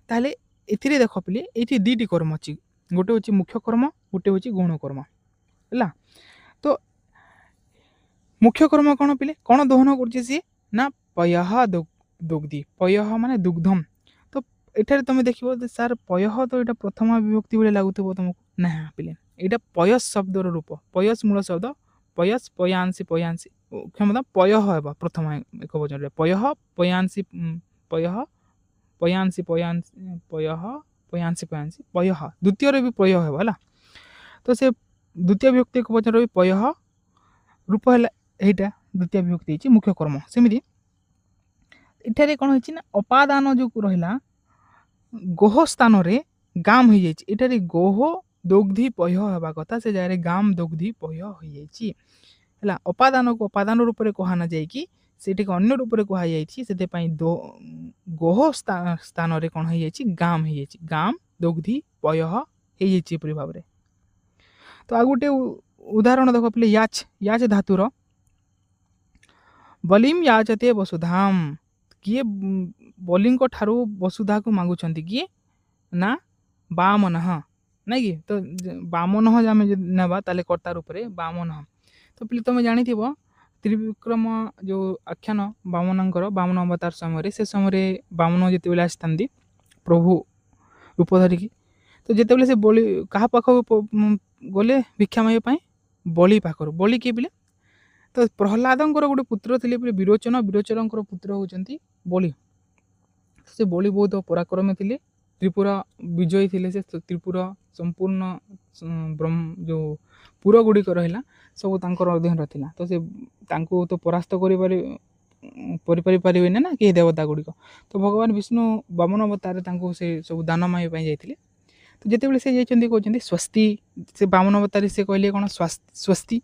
ତାହେଲେ ଏଥିରେ ଦେଖ ପିଲେ ଏଇଠି 2ଟି କର୍ମ ଅଛି, ଗୋଟେ ହେଉଛି ମୁଖ୍ୟ କର୍ମ, ଗୋଟେ ହେଉଛି ଗୌଣ କର୍ମ ହେଲା। ତ ମୁଖ୍ୟ କର୍ମ କ'ଣ ପିଲେ? କ'ଣ ଦହନ କରୁଛି ସିଏ? ନା ପୟଃ ଦଗ୍ଧି। ପୟଃ ମାନେ ଦୁଗ୍ଧମ୍। ତ ଏଠାରେ ତୁମେ ଦେଖିବ ସାର୍ ପୟଃ ତ ଏଇଟା ପ୍ରଥମ ବିଭକ୍ତି ଭଳି ଲାଗୁଥିବ ତୁମକୁ। ନା ପିଲେ ଏଇଟା ପୟସ୍ ଶବ୍ଦର ରୂପ। ପୟସ୍ ମୂଳ ଶବ୍ଦ ପୟସ୍ ପୟାଂସି କ୍ଷମତା ପୟଃ ହେବ ପ୍ରଥମ ଏକବଚନରେ। ପୟଃ ପୟାଂସି ପୟଃ ଦ୍ୱିତୀୟରେ ବି ପୟଃ ହେବ ହେଲା। ତ ସେ ଦ୍ୱିତୀୟ ବିଭକ୍ତି ଏକବଚନରେ ବି ପୟଃ ରୂପ ହେଲା। ଏଇଟା ଦ୍ୱିତୀୟ ବିଭକ୍ତି ହେଇଛି ମୁଖ୍ୟ କର୍ମ। ସେମିତି ଏଠାରେ କ'ଣ ହେଇଛି ନା ଅପାଦାନ ଯେଉଁ ରହିଲା ଗୋହ ସ୍ଥାନରେ ଗାମ୍ ହେଇଯାଇଛି। ଏଠାରେ ଗୋହ ଦଗ୍ଧି ପୟଃ ହେବା କଥା, ସେ ଜାଗାରେ ଗାମ୍ ଦଗ୍ଧି ପୟଃ ହୋଇଯାଇଛି ହେଲା। ଅପାଦାନକୁ ଅପାଦାନ ରୂପରେ କୁହା ନ ଯାଇକି ସେଠିକି ଅନ୍ୟ ରୂପରେ କୁହାଯାଇଛି, ସେଥିପାଇଁ ଗୋହ ସ୍ଥାନରେ କ'ଣ ହେଇଯାଇଛି? ଗାମ୍ ହେଇଯାଇଛି। ଗାମ୍ ଦଗ୍ଧି ପୟଃ ହେଇଯାଇଛି ଏପରି ଭାବରେ। ତ ଆଉ ଗୋଟେ ଉଦାହରଣ ଦେଖ ପିଲେ ୟାଚ୍ ଧାତୁର ବଲିମ୍ ୟାଚତେ ବସୁଧାମ୍। କିଏ ବଲିଙ୍କ ଠାରୁ ବସୁଧାକୁ ମାଗୁଛନ୍ତି? କିଏ? ନା ବାମନଃ ନାଇଁ କି? ତ ବାମନଃ ଆମେ ଯଦି ନେବା ତାହେଲେ କର୍ତ୍ତା ରୂପରେ ବାମନଃ। ତ ପିଲେ ତୁମେ ଜାଣିଥିବ ତ୍ରିବିକ୍ରମ ଯେଉଁ ଆଖ୍ୟାନ ବାମନଙ୍କର, ବାମନ ଅବତାର ସମୟରେ, ସେ ସମୟରେ ବାମନ ଯେତେବେଳେ ଆସିଥାନ୍ତି ପ୍ରଭୁ ରୂପ ଧରିକି, ତ ଯେତେବେଳେ ସେ ବଳି କାହା ପାଖକୁ ଗଲେ ଭିକ୍ଷା ମାଗିବା ପାଇଁ? ବଳି ପାଖରୁ। ବଳି କିଏ ପିଲେ? ତ ପ୍ରହ୍ଲାଦଙ୍କର ଗୋଟେ ପୁତ୍ର ଥିଲେ ପିଲେ ବିରୋଚନଙ୍କର ପୁତ୍ର ହେଉଛନ୍ତି ବଳି। ସେ ବଳି ବହୁତ ପରାକ୍ରମୀ ଥିଲେ, ତ୍ରିପୁର ବିଜୟୀ ଥିଲେ। ସେ ତ୍ରିପୁର ସମ୍ପୂର୍ଣ୍ଣ ଯେଉଁ ପୁର ଗୁଡ଼ିକ ରହିଲା ସବୁ ତାଙ୍କର ଅଧୀନରେ ଥିଲା। ତ ସେ ତାଙ୍କୁ ତ ପରାସ୍ତ କରିପାରିବେନି ନା କେହି ଦେବତା ଗୁଡ଼ିକ। ତ ଭଗବାନ ବିଷ୍ଣୁ ବାମନ ଅବତାରରେ ତାଙ୍କୁ ସେ ସବୁ ଦାନ ମାଗିବା ପାଇଁ ଯାଇଥିଲେ। ତ ଯେତେବେଳେ ସେ ଯାଇଛନ୍ତି କହୁଛନ୍ତି ସ୍ୱସ୍ତି, ସେ ବାମନ ଅବତାରରେ ସେ କହିଲେ କ'ଣ? ସ୍ୱସ୍ତି।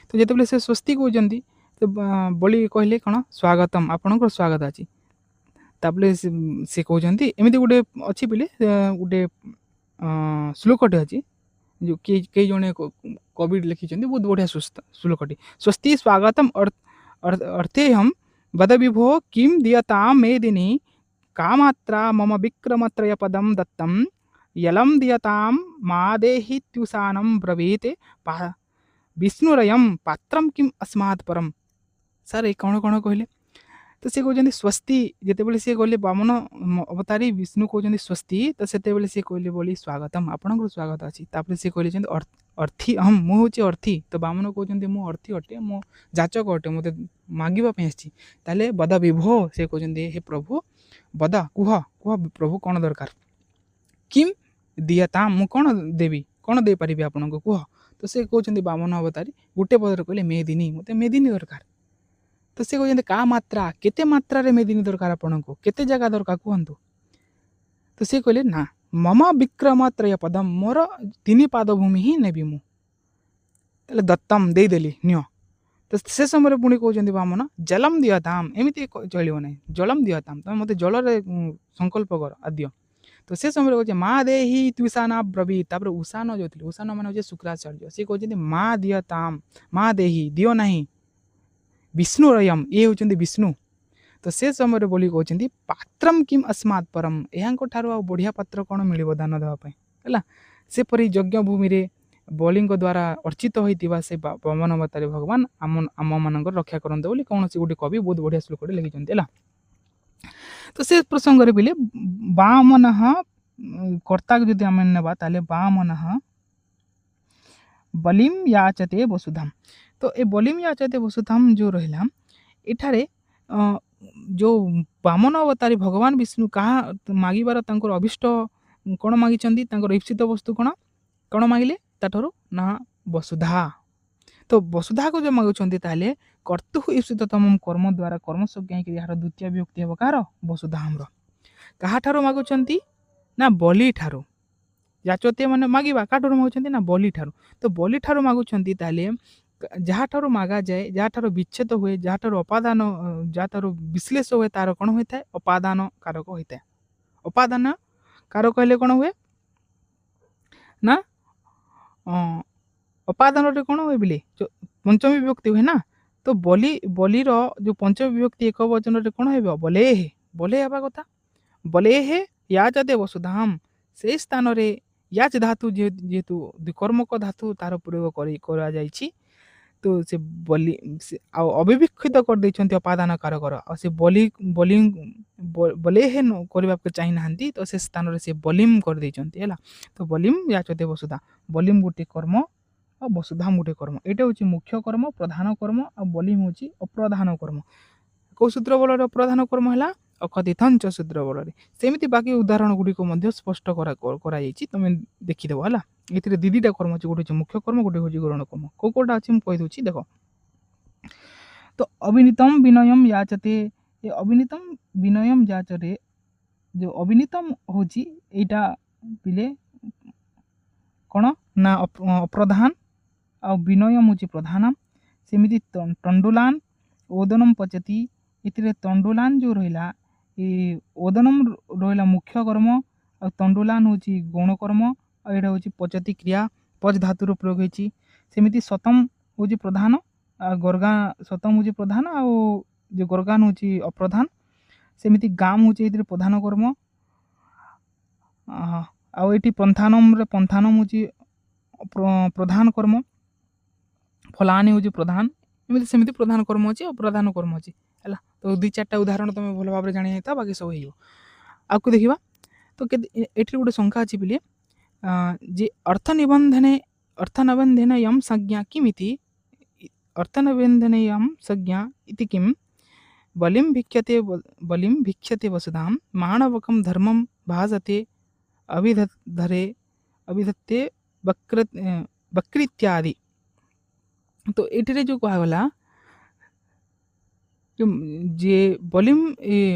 ତ ଯେତେବେଳେ ସେ ସ୍ୱସ୍ତି କହୁଛନ୍ତି, ତ ବଳି କହିଲେ କ'ଣ? ସ୍ୱାଗତମ୍, ଆପଣଙ୍କର ସ୍ୱାଗତ ଅଛି। ତାପରେ ସେ କହୁଛନ୍ତି ଏମିତି ଗୋଟେ ଅଛି ପିଲେ, ଗୋଟେ ଶ୍ଲୋକଟେ ଅଛି ଯେଉଁ କେହି ଜଣେ କବି ଲେଖିଛନ୍ତି, ବହୁତ ବଢ଼ିଆ ଶ୍ଲୋକଟି। ସ୍ୱସ୍ତି ସ୍ୱାଗତମ୍ ଅର୍ଥେହମ୍ ବଦବିଭୋ କିମ୍ ଦିୟତାମ୍ ମେଦିନି କାମାତ୍ରା ମମ ବିକ୍ରମତ୍ରୟ ପଦମ୍ ଦତ୍ତମ୍ ୟଲମ୍ ଦିୟତାମ୍ ମାଦେହିତ୍ୟୁସାନମ୍ ବ୍ରବୀତ୍ ବିଷ୍ଣୁରୟମ୍ ପାତ୍ରମ୍ କିମ୍ अस्मात् ପରମ୍। ସାର୍ ଏ କ'ଣ କହିଲେ? ତ ସେ କହୁଛନ୍ତି ସ୍ୱସ୍ତି। ଯେତେବେଳେ ସେ କହିଲେ ବାମନ ଅବତାରୀ ବିଷ୍ଣୁ କହୁଛନ୍ତି ସ୍ୱସ୍ତି, ତ ସେତେବେଳେ ସେ କହିଲେ ବୋଲି ସ୍ୱାଗତମ୍, ଆପଣଙ୍କର ସ୍ୱାଗତ ଅଛି। ତାପରେ ସେ କହିଛନ୍ତି ଅର୍ଥି ଅହମ୍, ମୁଁ ହେଉଛି ଅର୍ଥି। ତ ବାମନ କହୁଛନ୍ତି ମୁଁ ଅର୍ଥି ଅଟେ, ମୁଁ ଯାଚକ ଅଟେ, ମୋତେ ମାଗିବା ପାଇଁ ଆସିଛି। ତାହେଲେ ବଦ ବିଭୋ, ସେ କହୁଛନ୍ତି ହେ ପ୍ରଭୁ ବଦ କୁହ ପ୍ରଭୁ କ'ଣ ଦରକାର? କିମ୍ ଦିୟତାମ୍, ମୁଁ କ'ଣ ଦେବି, କ'ଣ ଦେଇପାରିବି ଆପଣଙ୍କୁ କୁହ। ତ ସେ କହୁଛନ୍ତି ବାମନ ଅବତାରୀ ଗୋଟେ ପଦରେ କହିଲେ ମେଦିନୀ, ମୋତେ ମେଦିନୀ ଦରକାର। ତ ସେ କହୁଛନ୍ତି କା ମାତ୍ରା, କେତେ ମାତ୍ରାରେ ମେଦିନୀ ଦରକାର ଆପଣଙ୍କୁ, କେତେ ଜାଗା ଦରକାର କୁହନ୍ତୁ। ତ ସେ କହିଲେ ନା ମମ ବିକ୍ରମତ୍ରୟ ପଦମ୍, ମୋର 3 ପାଦ ଭୂମି ହିଁ ନେବି ମୁଁ। ତାହେଲେ ଦତ୍ତମ୍ ଦେଇଦେଲି, ନିଅ। ତ ସେ ସମୟରେ ପୁଣି କହୁଛନ୍ତି ବାମନ ଜଲମ ଦିଅତାମ୍, ଏମିତି ଚଳିବ ନାହିଁ, ଜଳମ ଦିଅତାମ୍, ତମେ ମୋତେ ଜଳରେ ସଂକଳ୍ପ କର ଆଦ୍ୟ। ତ ସେ ସମୟରେ କହୁଛି ମା ଦେହି ତୁଷାନା ବ୍ରବୀ, ତାପରେ ଉଷାନ ଯୋଉ ଥିଲେ, ଉଷାନ ମାନେ ହଉଛି ଶୁକ୍ରାଚାର୍ଯ୍ୟ, ସେ କହୁଛନ୍ତି ମା ଦିଅତାମ୍, ମା ଦେହି ଦିଅ ନାହିଁ, ବିଷ୍ଣୁ ରୟମ୍, ଇଏ ହେଉଛନ୍ତି ବିଷ୍ଣୁ। ତ ସେ ସମୟରେ ବୋଲି କହୁଛନ୍ତି ପାତ୍ରମ୍ କିମ୍ ଅସ୍ମାତ୍ ପରମ୍, ଏହାଙ୍କ ଠାରୁ ଆଉ ବଢ଼ିଆ ପାତ୍ର କ'ଣ ମିଳିବ ଦାନ ଦେବା ପାଇଁ ହେଲା। ସେପରି ଯଜ୍ଞ ଭୂମିରେ ବଳିଙ୍କ ଦ୍ୱାରା ଅର୍ଚ୍ଚିତ ହୋଇଥିବା ସେ ବାମନାବତାରୀ ଭଗବାନ ଆମମାନଙ୍କର ରକ୍ଷା କରନ୍ତୁ ବୋଲି କୌଣସି ଗୋଟେ କବି ବହୁତ ବଢ଼ିଆ ଶ୍ଲୋକଟେ ଲେଖିଛନ୍ତି ହେଲା। ତ ସେ ପ୍ରସଙ୍ଗରେ ବିଲେ ବାମନଃ କର୍ତ୍ତାକୁ ଯଦି ଆମେ ନେବା ତାହେଲେ ବାମନଃ ବଲିମ୍ ୟାଚତେ ବସୁଧାମ୍। ତ ଏ ବଲିମ୍ ୟାଚତେ ବସୁଧାମ୍ ଯେଉଁ ରହିଲା, ଏଠାରେ ଯେଉଁ ବାମନ ଅବତାରୀ ଭଗବାନ ବିଷ୍ଣୁ କାହା ମାଗିବାର ତାଙ୍କର ଅଭିଷ୍ଟ କ'ଣ ମାଗିଛନ୍ତି, ତାଙ୍କର ଇପ୍ସିତ ବସ୍ତୁ କ'ଣ ମାଗିଲେ ତାଠାରୁ ନା ବସୁଧା। ତ ବସୁଧାକୁ ଯେଉଁ ମାଗୁଛନ୍ତି ତାହେଲେ କର୍ତ୍ତୁ ଇପ୍ସିତତମ କର୍ମ ଦ୍ୱାରା କର୍ମସଂଜ୍ଞା ହେଇକି ଏହାର ଦ୍ୱିତୀୟ ବିଭକ୍ତି ହେବ କାହାର, ବସୁଧାମ୍ର। କାହାଠାରୁ ମାଗୁଛନ୍ତି ନା ବଲି ଠାରୁ, ଯାଚତେ ମାନେ ମାଗିବା, କାହାଠାରୁ ମାଗୁଛନ୍ତି ନା ବଲି ଠାରୁ। ତ ବଲି ଠାରୁ ମାଗୁଛନ୍ତି ତାହେଲେ ଯାହାଠାରୁ ମାଗାଯାଏ, ଯାହାଠାରୁ ବିଚ୍ଛେଦ ହୁଏ, ଯାହାଠାରୁ ଅପାଦାନ, ଯାହାଠାରୁ ବିଶ୍ଳେଷ ହୁଏ ତାର କ'ଣ ହୋଇଥାଏ, ଅପାଦାନ କାରକ ହୋଇଥାଏ। ଅପାଦାନ କାରକ ହେଲେ କ'ଣ ହୁଏ ନା ଅପାଦାନରେ କ'ଣ ହୁଏ ବିଲେ ପଞ୍ଚମୀ ବିଭକ୍ତି ହୁଏ ନା। ତ ବଲିର ଯେଉଁ ପଞ୍ଚମୀ ବିଭକ୍ତି ଏକ ବଚନରେ କ'ଣ ହେବ, ବଲେ ହେବା କଥା। ବଲେ ୟାଚତେ ବସୁଧାମ୍, ସେଇ ସ୍ଥାନରେ ୟାଚ ଧାତୁ ଯେହେତୁ ଦ୍ୱିକର୍ମକ ଧାତୁ ତାର ପ୍ରୟୋଗ କରାଯାଇଛି, ତ ସେ ବଲି ଆଉ ଅବିବକ୍ଷିତ କରିଦେଇଛନ୍ତି ଅପାଦାନ କାରକର, ଆଉ ସେ ବଲେ କରିବାକୁ ଚାହିଁନାହାନ୍ତି, ତ ସେ ସ୍ଥାନରେ ସେ ବଲିମ୍ କରିଦେଇଛନ୍ତି ହେଲା। ତ ବଲିମ୍ ୟାଚତେ ବସୁଧା, ବଲିମ୍ ଗୋଟେ କର୍ମ ଆଉ ବସୁଧାମ୍ ଗୋଟେ କର୍ମ, ଏଇଟା ହେଉଛି ମୁଖ୍ୟ କର୍ମ, ପ୍ରଧାନ କର୍ମ, ଆଉ ବଲିମ୍ ହେଉଛି ଅପ୍ରଧାନ କର୍ମ। କେଉଁ ସୂତ୍ର ବଳରେ ଅପ୍ରଧାନ କର୍ମ ହେଲା, ଅକଥିତଞ୍ଚ ସୂତ୍ର ବଳରେ। ସେମିତି ବାକି ଉଦାହରଣ ଗୁଡ଼ିକ ମଧ୍ୟ ସ୍ପଷ୍ଟ କରାଯାଇଛି, ତମେ ଦେଖିଦେବ ହେଲା। ଏଥିରେ ଦିଟା କର୍ମ ଅଛି, ଗୋଟେ ହେଉଛି ମୁଖ୍ୟ କର୍ମ, ଗୋଟେ ହେଉଛି ଗୌଣ କର୍ମ। କୋଉଟା ଅଛି ମୁଁ କହିଦେଉଛି ଦେଖ। ତ ଅବିନିତମ୍ ବିନୟମ୍ ୟାଚତେ, ଏ ଅବିନିତମ୍ ବିନୟମ୍ ଯାଚରେ ଯେଉଁ ଅବିନିତମ୍ ହେଉଛି ଏଇଟା ପିଲେ କ'ଣ ନା ଅପ୍ରଧାନ, ଆଉ ବିନୟମ୍ ହେଉଛି ପ୍ରଧାନ। ସେମିତି ତଣ୍ଡୁଲାନ୍ ଓଦନମ୍ ପଚତି, ଏଥିରେ ତଣ୍ଡୁଲାନ୍ ଯେଉଁ ରହିଲା, ଏ ଓଦନମ୍ ରହିଲା ମୁଖ୍ୟ କର୍ମ, ଆଉ ତଣ୍ଡୁଲାନ୍ ହେଉଛି ଗୌଣ କର୍ମ, ଆଉ ଏଇଟା ହେଉଛି ପଚତି କ୍ରିୟା, ପଚ ଧାତୁର ପ୍ରୟୋଗ ହେଇଛି। ସେମିତି ସତମ୍ ହେଉଛି ପ୍ରଧାନ, ଆଉ ସତମ୍ ହେଉଛି ପ୍ରଧାନ, ଆଉ ଯେଉଁ ଗର୍ଗାନ୍ ହେଉଛି ଅପ୍ରଧାନ। ସେମିତି ଗାମ୍ ହେଉଛି ଏଥିରେ ପ୍ରଧାନ କର୍ମ, ଆଉ ଏଠି ପନ୍ଥାନମ୍ ହେଉଛି ପ୍ରଧାନ କର୍ମ, ଫଲାନି ହେଉଛି ପ୍ରଧାନ, ଏମିତି ସେମିତି ପ୍ରଧାନ କର୍ମ ଅଛି ଆଉ ପ୍ରଧାନ କର୍ମ ଅଛି ହେଲା। ତ 2-4ଟା ଉଦାହରଣ ତମେ ଭଲ ଭାବରେ ଜାଣି ଯାଇଥାଅ, ବାକି ସବୁ ହେଇଯିବ। ଆଗକୁ ଦେଖିବା। ତ ଏଠିରେ ଗୋଟେ ସଂଖ୍ୟା ଅଛି ପିଲେ ଯେ ଅର୍ଥନିବନ୍ଧନେୟମ୍ ସଂଜ୍ଞା କିମିତି, ଅର୍ଥନିବନ୍ଧନେୟମ୍ ସଂଜ୍ଞା ଇତି କିମ୍, ବଲିಂ ଭିକ୍ଷତେ ବସୁଧାମ୍, ମାଣବକಂ ଧର୍ମಂ ଭାସତେ ଅଭିଧତ୍ତେ ବକ୍ରିତ୍ୟାଦି। ତ ଏଠିରେ ଯେଉଁ କୁହାଗଲା ଯେ ବଲିଂ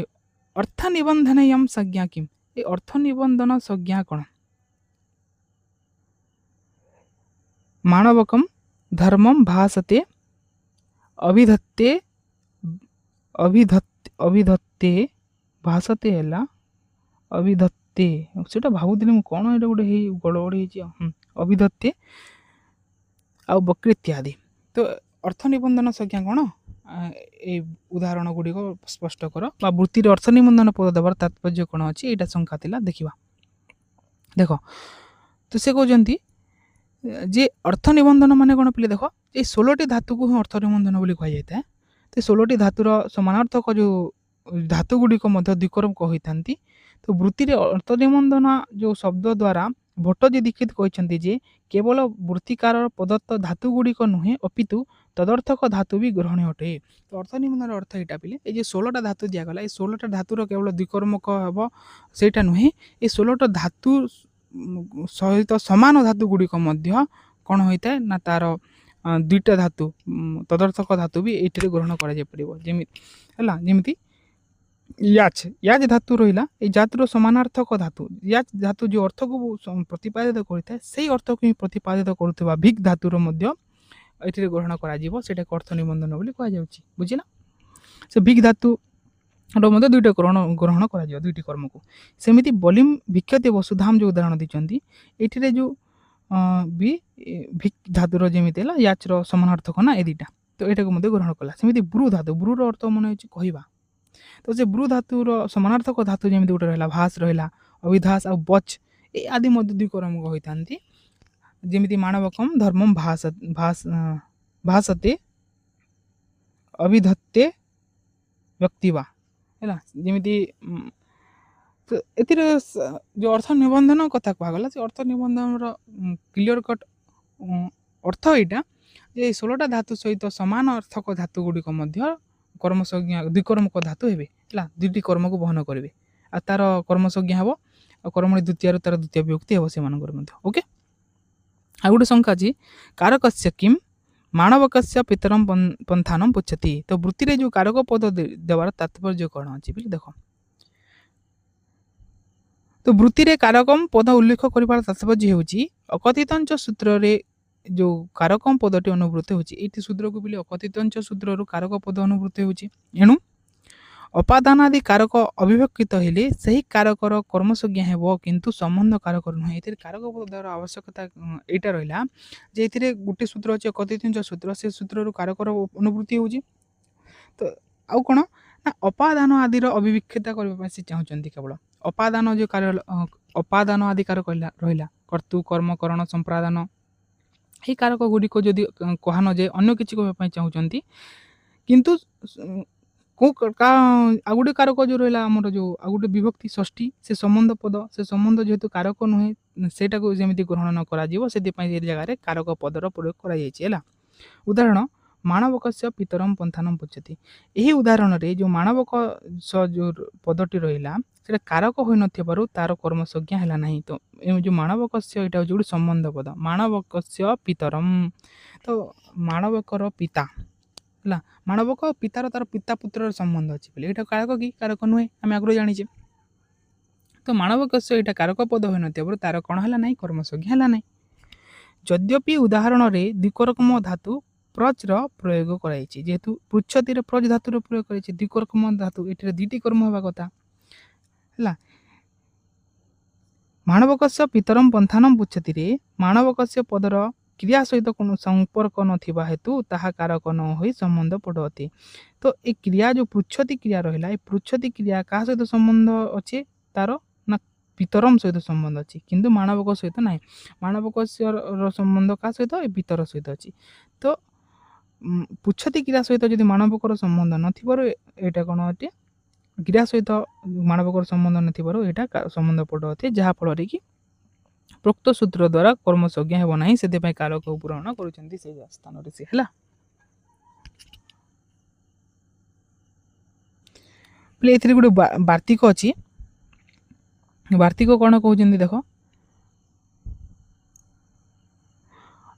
ଅର୍ଥ ନିବନ୍ଧନୟମ୍ ସଂଜ୍ଞା କିମ୍, ଏ ଅର୍ଥ ନିବନ୍ଧନ ସଂଜ୍ଞା କ'ଣ, ମାଣବକମ୍ ଧର୍ମମ୍ ଭାସତେ ଅଭିଧତ୍ତେ ଭାସତେ ହେଲା ଅଭିଧତ୍ତେ, ସେଟା ଭାବୁଥିଲି ମୁଁ କ'ଣ ଏଇଟା ଗୋଟେ ଗଡ଼ବଡ଼ ହେଇଛି ଅଭିଧତ୍ତେ ଆଉ ବକ୍ରିତ୍ୟାଦି। ତ ଅର୍ଥ ନିବନ୍ଧନ ସଂଜ୍ଞା କ'ଣ, এই ଉଦାହରଣ ଗୁଡ଼ିକ ସ୍ପଷ୍ଟ କର, ବା ବୃତ୍ତିରେ ଅର୍ଥ ନିବନ୍ଧନ ପଦ ଦେବାର ତାତ୍ପର୍ଯ୍ୟ କ'ଣ ଅଛି, ଏଇଟା ସଂଖ୍ୟା ଥିଲା ଦେଖିବା। ଦେଖ, ତ ସେ କହୁଛନ୍ତି ଯେ ଅର୍ଥ ନିବନ୍ଧନ ମାନେ କ'ଣ ପିଲେ ଦେଖ, ଏଇ 16ଟି ଧାତୁକୁ ହିଁ ଅର୍ଥ ନିବନ୍ଧନ ବୋଲି କୁହାଯାଇଥାଏ। ତ 16ଟି ଧାତୁର ସମାନାର୍ଥକ ଯେଉଁ ଧାତୁ ଗୁଡ଼ିକ ମଧ୍ୟ ଦ୍ୱିକର୍ମକ ହୋଇଥାନ୍ତି। ତ ବୃତ୍ତିରେ ଅର୍ଥ ନିବନ୍ଧନ ଯେଉଁ ଶବ୍ଦ ଦ୍ୱାରା ଭଟ୍ଟଜୀ ଦୀକ୍ଷିତ କହିଛନ୍ତି ଯେ କେବଳ ବୃତ୍ତିକାର ପ୍ରଦତ୍ତ ଧାତୁ ଗୁଡ଼ିକ ନୁହେଁ, ଅପିତୁ ତଦର୍ଥକ ଧାତୁ ବି ଗ୍ରହଣୀୟ ଅଟେ। ତ ଅର୍ଥ ନିବନ୍ଧନର ଅର୍ଥ ଏଇଟା ପିଲେ, ଏ ଯେ 16ଟା ଧାତୁ ଦିଆଗଲା, ଏ 16ଟା ଧାତୁର କେବଳ ଦ୍ୱିକର୍ମକ ହେବ ସେଇଟା ନୁହେଁ, ଏ 16ଟା ଧାତୁ ସହିତ ସମାନ ଧାତୁ ଗୁଡ଼ିକ ମଧ୍ୟ କ'ଣ ହୋଇଥାଏ ନା ତାର 2ଟା ଧାତୁ ତଦର୍ଥକ ଧାତୁ ବି ଏଇଥିରେ ଗ୍ରହଣ କରାଯାଇପାରିବ। ଯେମିତି ହେଲା, ଯେମିତି ୟାଚ୍ ଧାତୁ ରହିଲା, ଏଇ ଜାତିର ସମାନାର୍ଥକ ଧାତୁ, ୟାଚ୍ ଧାତୁ ଯେଉଁ ଅର୍ଥକୁ ପ୍ରତିପାଦିତ କରିଥାଏ ସେଇ ଅର୍ଥକୁ ହିଁ ପ୍ରତିପାଦିତ କରୁଥିବା ଭିକ୍ ଧାତୁର ମଧ୍ୟ ଏଥିରେ ଗ୍ରହଣ କରାଯିବ ସେଇଟାକୁ ଅର୍ଥ ନିବନ୍ଧନ ବୋଲି କୁହାଯାଉଛି। ବୁଝିଲା? ସେ ଭିକ୍ ଧାତୁର ମଧ୍ୟ ଦୁଇଟା ଗ୍ରହଣ କରାଯିବ ଦୁଇଟି କର୍ମକୁ। ସେମିତି ବଲିମ୍ ଭିକ୍ଷତେ ବସୁଧାମ ଯେଉଁ ଉଦାହରଣ ଦେଇଛନ୍ତି, ଏଠିରେ ଯେଉଁ ବି ଭିକ୍ ଧାତୁର ଯେମିତି ହେଲା ୟାଚର ସମାନାର୍ଥକ ନା ଏ ଦୁଇଟା, ତ ଏଇଟାକୁ ମଧ୍ୟ ଗ୍ରହଣ କଲା। ସେମିତି ବ୍ରୁ ଧାତୁ, ବ୍ରୁର ଅର୍ଥ ମନେ ହେଉଛି କହିବା, ତ ସେ ବ୍ରୁ ଧାତୁର ସମାନାର୍ଥକ ଧାତୁ ଯେମିତି ଗୋଟେ ରହିଲା ଭାସ ରହିଲା, ଅଭିଧାସ ଆଉ ବଚ୍ ଏ ଆଦି ମଧ୍ୟ ଦୁଇ କର୍ମକ ହୋଇଥାନ୍ତି। ଯେମିତି ମାନବକମ୍ ଧର୍ମମ୍ ଭାସତେ ଅଭିଧତ୍ତେ ବ୍ୟକ୍ତିବା ହେଲା। ଯେମିତି ତ ଏଥିରେ ଯେଉଁ ଅର୍ଥ ନିବନ୍ଧନ କଥା କୁହାଗଲା, ସେ ଅର୍ଥ ନିବନ୍ଧନର କ୍ଲିଅର କଟ୍ ଅର୍ଥ ଏଇଟା ଯେ 16ଟା ଧାତୁ ସହିତ ସମାନ ଅର୍ଥକ ଧାତୁ ଗୁଡ଼ିକ ମଧ୍ୟ କର୍ମସଂଜ୍ଞା ଦ୍ୱିକର୍ମକ ଧାତୁ ହେବେ ହେଲା, ଦୁଇଟି କର୍ମକୁ ବହନ କରିବେ, ଆଉ ତାର କର୍ମସଂଜ୍ଞା ହେବ ଆଉ କର୍ମଣି ଦ୍ୱିତୀୟରୁ ତାର ଦ୍ୱିତୀୟ ବିଭକ୍ତି ହେବ ସେମାନଙ୍କର ମଧ୍ୟ। ଓକେ, ଆଉ ଗୋଟେ ସଂଖ୍ୟା ଅଛି କାରକସ୍ୟ କିମ୍ ମାଣବକସ୍ୟ ପିତରମ୍ ପନ୍ଥାନମ୍ ପୁଚ୍ଛତି। ତ ବୃତ୍ତିରେ ଯେଉଁ କାରକ ପଦ ଦେବାର ତାତ୍ପର୍ଯ୍ୟ କ'ଣ ଅଛି ବୋଲି ଦେଖ। ତ ବୃତ୍ତିରେ କାରକମ୍ ପଦ ଉଲ୍ଲେଖ କରିବାର ତାତ୍ପର୍ଯ୍ୟ ହେଉଛି ଅକଥିତଞ୍ଚ ସୂତ୍ରରେ ଯେଉଁ କାରକମ୍ ପଦଟି ଅନୁବୃତ୍ତି ହେଉଛି, ଏଇଠି ସୂତ୍ରକୁ ବୋଲି ଅକଥିତଞ୍ଚ ସୂତ୍ରରୁ କାରକ ପଦ ଅନୁବୃତ୍ତି ହେଉଛି। ଏଣୁ ଅପାଦାନାଦି କାରକ ଅବିଭକ୍ଷିତ ହେଲେ ସେହି କାରକର କର୍ମସଂଜ୍ଞା ହେବ, କିନ୍ତୁ ସମ୍ବନ୍ଧ କାରକ ନୁହେଁ। ଏଥିରେ କାରକ ପଦ ଦେବାର ଆବଶ୍ୟକତା ଏଇଟା ରହିଲା ଯେ ଏଥିରେ ଗୋଟେ ସୂତ୍ର ଅଛି ଅକଥିତଞ୍ଚ ସୂତ୍ର, ସେ ସୂତ୍ରରୁ କାରକର ଅନୁବୃତ୍ତି ହେଉଛି। ତ ଆଉ କ'ଣ ନା ଅପାଦାନ ଆଦିର ଅବିଭକ୍ଷିତ କରିବା ପାଇଁ ସେ ଚାହୁଁଛନ୍ତି। କେବଳ ଅପାଦାନ ଯେଉଁ ଅପାଦାନ ଆଦି କାରକ ରହିଲା କର୍ତ୍ତୃ କର୍ମ କରଣ ସମ୍ପ୍ରଦାନ, ଏହି କାରକ ଗୁଡ଼ିକ ଯଦି କୁହା ନଯାଏ ଅନ୍ୟ କିଛି କହିବା ପାଇଁ ଚାହୁଁଛନ୍ତି। କିନ୍ତୁ ଆଉ ଗୋଟେ କାରକ ଯେଉଁ ରହିଲା ଆମର ଯେଉଁ ଆଉ ଗୋଟେ ବିଭକ୍ତି ଷଷ୍ଠୀ, ସେ ସମ୍ବନ୍ଧ ପଦ, ସେ ସମ୍ବନ୍ଧ ଯେହେତୁ କାରକ ନୁହେଁ ସେଇଟାକୁ ଯେମିତି ଗ୍ରହଣ ନ କରାଯିବ, ସେଥିପାଇଁ ଏ ଜାଗାରେ କାରକ ପଦର ପ୍ରୟୋଗ କରାଯାଇଛି ହେଲା। ଉଦାହରଣ ମାଣବକସ୍ୟ ପିତରମ୍ ପନ୍ଥାନମ୍ ପୁଚ୍ଛତି। ଏହି ଉଦାହରଣରେ ଯେଉଁ ମାଣବକ ଯେଉଁ ପଦଟି ରହିଲା ସେଇଟା କାରକ ହୋଇନଥିବାରୁ ତାର କର୍ମସଂଜ୍ଞା ହେଲା ନାହିଁ। ତ ଯେଉଁ ମାଣବକସ୍ୟ ଏଇଟା ହେଉଛି ଗୋଟେ ସମ୍ବନ୍ଧ ପଦ, ମାଣବକସ୍ୟ ପିତରମ୍, ତ ମାଣବକର ପିତା ହେଲା, ମାଣବକ ପିତାର ତାର ପିତା ପୁତ୍ରର ସମ୍ବନ୍ଧ ଅଛି ବୋଲି ଏଇଟା କାରକ କି କାରକ ନୁହେଁ, ଆମେ ଆଗରୁ ଜାଣିଛେ। ତ ମାଣବକସ୍ୟ ଏଇଟା କାରକ ପଦ ହୋଇନଥିବାରୁ ତାର କ'ଣ ହେଲା ନାହିଁ, କର୍ମସଂଜ୍ଞା ହେଲା ନାହିଁ। ଯଦ୍ୟପି ଉଦାହରଣରେ ଦ୍ୱିକର୍ମ ଧାତୁ ପ୍ରଚ୍ର ପ୍ରୟୋଗ କରାଯାଇଛି, ଯେହେତୁ ପୃଚ୍ଛତିରେ ପ୍ରଚ୍ ଧାତୁର ପ୍ରୟୋଗ କରାଯାଇଛି, ଦ୍ୱିକର୍ମ ଧାତୁ ଏଠାରେ ଦୁଇଟି କର୍ମ ହେବା କଥା ହେଲା। ମାଣବକସ୍ୟ ପିତରମ୍ ପନ୍ଥାନମ୍ ପୁଚ୍ଛତିରେ ମାଣବକସ୍ୟ ପଦର କ୍ରିୟା ସହିତ କୌଣସି ସମ୍ପର୍କ ନଥିବା ହେତୁ ତାହା କାରକ ନ ହୋଇ ସମ୍ବନ୍ଧ ପଦ ଅଟେ। ତ ଏ କ୍ରିୟା ଯେଉଁ ପୃଚ୍ଛତି କ୍ରିୟା ରହିଲା, ଏ ପୃଚ୍ଛତି କ୍ରିୟା କାହା ସହିତ ସମ୍ବନ୍ଧ ଅଛି, ତାର ନା ପିତରମ୍ ସହିତ ସମ୍ବନ୍ଧ ଅଛି, କିନ୍ତୁ ମାଣବକ ସହିତ ନାହିଁ। ମାଣବକସ୍ୟର ସମ୍ବନ୍ଧ କାହା ସହିତ, ଏ ପିତର ସହିତ ଅଛି। ତ ପୃଚ୍ଛତି କ୍ରିୟା ସହିତ ଯଦି ମାଣବକର ସମ୍ବନ୍ଧ ନଥିବାରୁ ଏଇଟା କ'ଣ ଅଟେ, କ୍ରିୟା ସହିତ ମାଣବକର ସମ୍ବନ୍ଧ ନଥିବାରୁ ଏଇଟା ସମ୍ବନ୍ଧ ପଦ ଅଟେ, ଯାହାଫଳରେ କି ପ୍ରୋକ୍ତ ସୂତ୍ର ଦ୍ୱାରା କର୍ମସଂଜ୍ଞା ହେବ ନାହିଁ, ସେଥିପାଇଁ କାରକ ପୂରଣ କରୁଛନ୍ତି ସେଇ ସ୍ଥାନରେ ସେ ହେଲା। ଏଥିରେ ଗୋଟେ ବାର୍ତ୍ତିକ ଅଛି, ବାର୍ତ୍ତିକ କ'ଣ କହୁଛନ୍ତି ଦେଖ।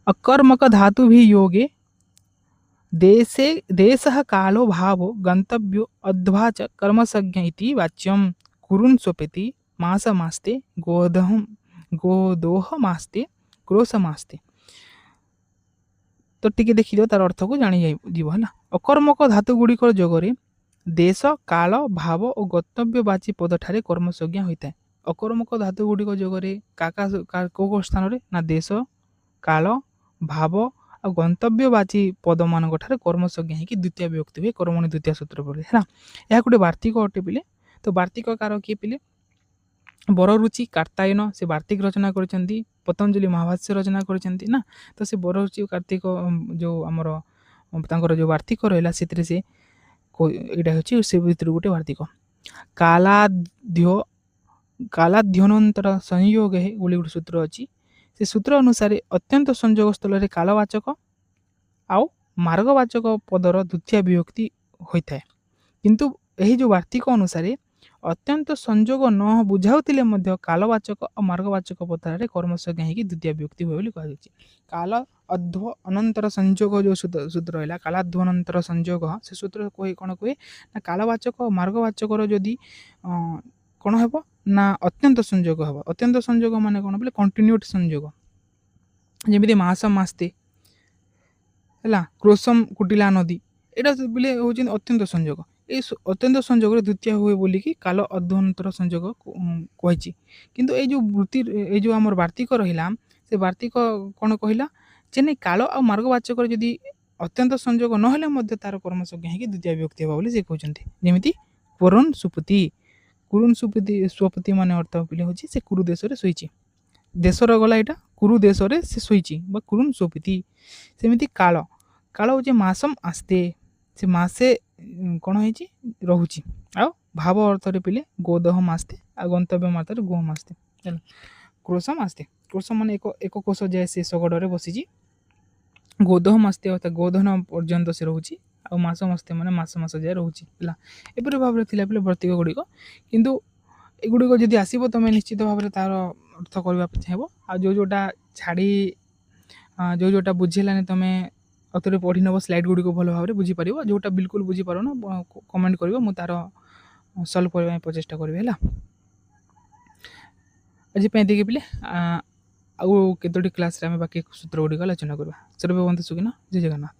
ଅକର୍ମକ ଧାତୁ ଭି योगे देशः कालो भावो गन्तव्यो अध्वा च कर्मसंज्ञा इति वाच्यं कुरुन् स्वपेति मासमास्ते गोदोहमास्ते क्रोशमास्ते। तो टिके देखिदियो तार अर्थ को जानी जाइब ହେଲା। ଅକର୍ମକ ଧାତୁ ଗୁଡ଼ିକର ଯୋଗରେ ଦେଶ କାଳ ଭାବ ଓ ଗନ୍ତବ୍ୟବାଚୀ ପଦଠାରେ କର୍ମସଂଜ୍ଞା ହୋଇଥାଏ। ଅକର୍ମକ ଧାତୁ ଗୁଡ଼ିକ ଯୋଗରେ କେଉଁ ସ୍ଥାନରେ ନା ଦେଶ କାଳ ଭାବ ଆଉ ଗନ୍ତବ୍ୟବାଚୀ ପଦମାନଙ୍କ ଠାରେ କର୍ମସଂଜ୍ଞା ହେଇକି ଦ୍ୱିତୀୟ ବିଭକ୍ତି ହୁଏ, କର୍ମଣି ଦ୍ୱିତୀୟ ସୂତ୍ର ପଡ଼େ ହେଲା। ଏହା ଗୋଟେ ବାର୍ତ୍ତିକ ଅଟେ ପିଲେ। ତ ବାର୍ତ୍ତିକକାର କିଏ ପିଲେ, ବରରୁଚି କାର୍ତ୍ତାୟନ, ସେ ବାର୍ତ୍ତିକ ରଚନା କରିଛନ୍ତି। ପତଞ୍ଜଳି ମହାଭାଷ୍ୟ ରଚନା କରିଛନ୍ତି ନା, ତ ସେ ବରରୁଚି କାର୍ତ୍ତିକ ଯେଉଁ ଆମର ତାଙ୍କର ଯେଉଁ ବାର୍ତ୍ତିକ ରହିଲା ସେଥିରେ ସେ ଏଇଟା ହେଉଛି ସେ ଭିତରୁ ଗୋଟେ ବାର୍ତ୍ତିକ। କାଲାଧ୍ୟନନ୍ତର ସଂଯୋଗ ବୋଲି ଗୋଟେ ସୂତ୍ର ଅଛି। ସେ ସୂତ୍ର ଅନୁସାରେ ଅତ୍ୟନ୍ତ ସଂଯୋଗ ସ୍ଥଳରେ କାଳବାଚକ ଆଉ ମାର୍ଗବାଚକ ପଦର ଦ୍ୱିତୀୟ ବିଭକ୍ତି ହୋଇଥାଏ, କିନ୍ତୁ ଏହି ଯେଉଁ ବାର୍ତ୍ତିକ ଅନୁସାରେ ଅତ୍ୟନ୍ତ ସଂଯୋଗ ନ ବୁଝାଉଥିଲେ ମଧ୍ୟ କାଳବାଚକ ଓ ମାର୍ଗବାଚକ ପଦରେ କର୍ମସଂଜ୍ଞା ହେଇକି ଦ୍ୱିତୀୟ ବିଭକ୍ତି ହୁଏ ବୋଲି କୁହାଯାଉଛି। କାଳ ଅଧ୍ୱ ଅନନ୍ତର ସଂଯୋଗ ଯେଉଁ ସୂତ୍ର ରହିଲା, କାଳାଧ୍ୱ ଅନନ୍ତର ସଂଯୋଗ, ସେ ସୂତ୍ର କ'ଣ କୁହେ ନା କାଳବାଚକ ଓ ମାର୍ଗବାଚକର ଯଦି କ'ଣ ହେବ ନା ଅତ୍ୟନ୍ତ ସଂଯୋଗ ହେବ। ଅତ୍ୟନ୍ତ ସଂଯୋଗ ମାନେ କ'ଣ ବୋଲେ କଣ୍ଟିନ୍ୟୁଟି ସଂଯୋଗ, ଯେମିତି ମାସ ମାସ୍ତେ ହେଲା କ୍ରୋଶମ କୁଟିଲା ନଦୀ ଏଇଟା ବୋଲେ ହେଉଛନ୍ତି ଅତ୍ୟନ୍ତ ସଂଯୋଗ। এই ଅତ୍ୟନ୍ତ ସଂଯୋଗରେ ଦ୍ୱିତୀୟ ହୁଏ ବୋଲିକି କାଲ ଅଧ୍ୟନ୍ତର ସଂଯୋଗ କହିଛି। କିନ୍ତୁ ଏଇ ଯେଉଁ ବୃତ୍ତି ଏଇ ଯେଉଁ ଆମର ବାର୍ତ୍ତିକ ରହିଲା ସେ ବାର୍ତ୍ତିକ କ'ଣ କହିଲା ଯେ ନାଇଁ କାଳ ଆଉ ମାର୍ଗବାଚକରେ ଯଦି ଅତ୍ୟନ୍ତ ସଂଯୋଗ ନହେଲେ ମଧ୍ୟ ତାର କର୍ମସଂଜ୍ଞା ହେଇକି ଦ୍ୱିତୀୟ ବିଭକ୍ତି ହେବ ବୋଲି ସେ କହୁଛନ୍ତି। ଯେମିତି କୁରୁନ୍ ସୁପୁତି କୁରୁନ୍ ସ୍ୱପତି ମାନେ ଅର୍ଥ ପିଲେ ହେଉଛି ସେ କୁରୁ ଦେଶରେ ଶୋଇଛି। ଦେଶର ଗଲା ଏଇଟା କୁରୁ ଦେଶରେ ସେ ଶୋଇଛି ବା କୁରୁନ୍ ସ୍ୱପତି। ସେମିତି କାଳ କାଳ ହେଉଛି ମାସମ୍ ଆସ୍ତେ ସେ ମାସେ କ'ଣ ହେଇଛି ରହୁଛି। ଆଉ ଭାବ ଅର୍ଥରେ ପିଲେ ଗୋଦହମ ଆସ୍ତେ ଆଉ ଗନ୍ତବ୍ୟ ମାତ୍ରାରେ ଗୋହମ ଆସ୍ତେ ହେଲା। କ୍ରୋଶମ ଆସ୍ତେ କ୍ରୋଶମ ମାନେ ଏକ କୋଷ ଯାଏ ସେ ଶଗଡ଼ରେ ବସିଛି। ଗୋଦହମ ଆସ୍ତେ ଅର୍ଥାତ୍ ଗୋଧନ ପର୍ଯ୍ୟନ୍ତ ସେ ରହୁଛି। ଆଉ ମାସ ମାସ୍ତେ ମାନେ ମାସ ଯାଏ ରହୁଛି ହେଲା। ଏପରି ଭାବରେ ଥିଲା ପିଲେ ବର୍ତ୍ତିକ ଗୁଡ଼ିକ। କିନ୍ତୁ ଏଗୁଡ଼ିକ ଯଦି ଆସିବ ତୁମେ ନିଶ୍ଚିତ ଭାବରେ ତା'ର ଅର୍ଥ କରିବା ପାଇଁ ଚାହିଁବ। ଆଉ ଯେଉଁଟା ଛାଡ଼ି ଯେଉଁଟା ବୁଝିଲାନି ତୁମେ ଆଉ ଥରେ ପଢ଼ି ନେବ ସ୍ଲାଇଡ୍ ଗୁଡ଼ିକୁ ଭଲ ଭାବରେ ବୁଝିପାରିବ। ଯେଉଁଟା ବିଲକୁଲ ବୁଝିପାରୁନ କମେଣ୍ଟ କରିବ, ମୁଁ ତା'ର ସଲ୍ଭ କରିବା ପାଇଁ ପ୍ରଚେଷ୍ଟା କରିବି ହେଲା। ଆଜି ପାଇଁ ଏତିକି ପିଲେ ଆଉ କେତୋଟି କ୍ଲାସ୍ରେ ଆମେ ବାକି ସୂତ୍ର ଗୁଡ଼ିକ ଆଲୋଚନା କରିବା। ସର୍ବେ ବନ୍ଧୁ ସୁଖିନଃ। ଜୟ ଜଗନ୍ନାଥ।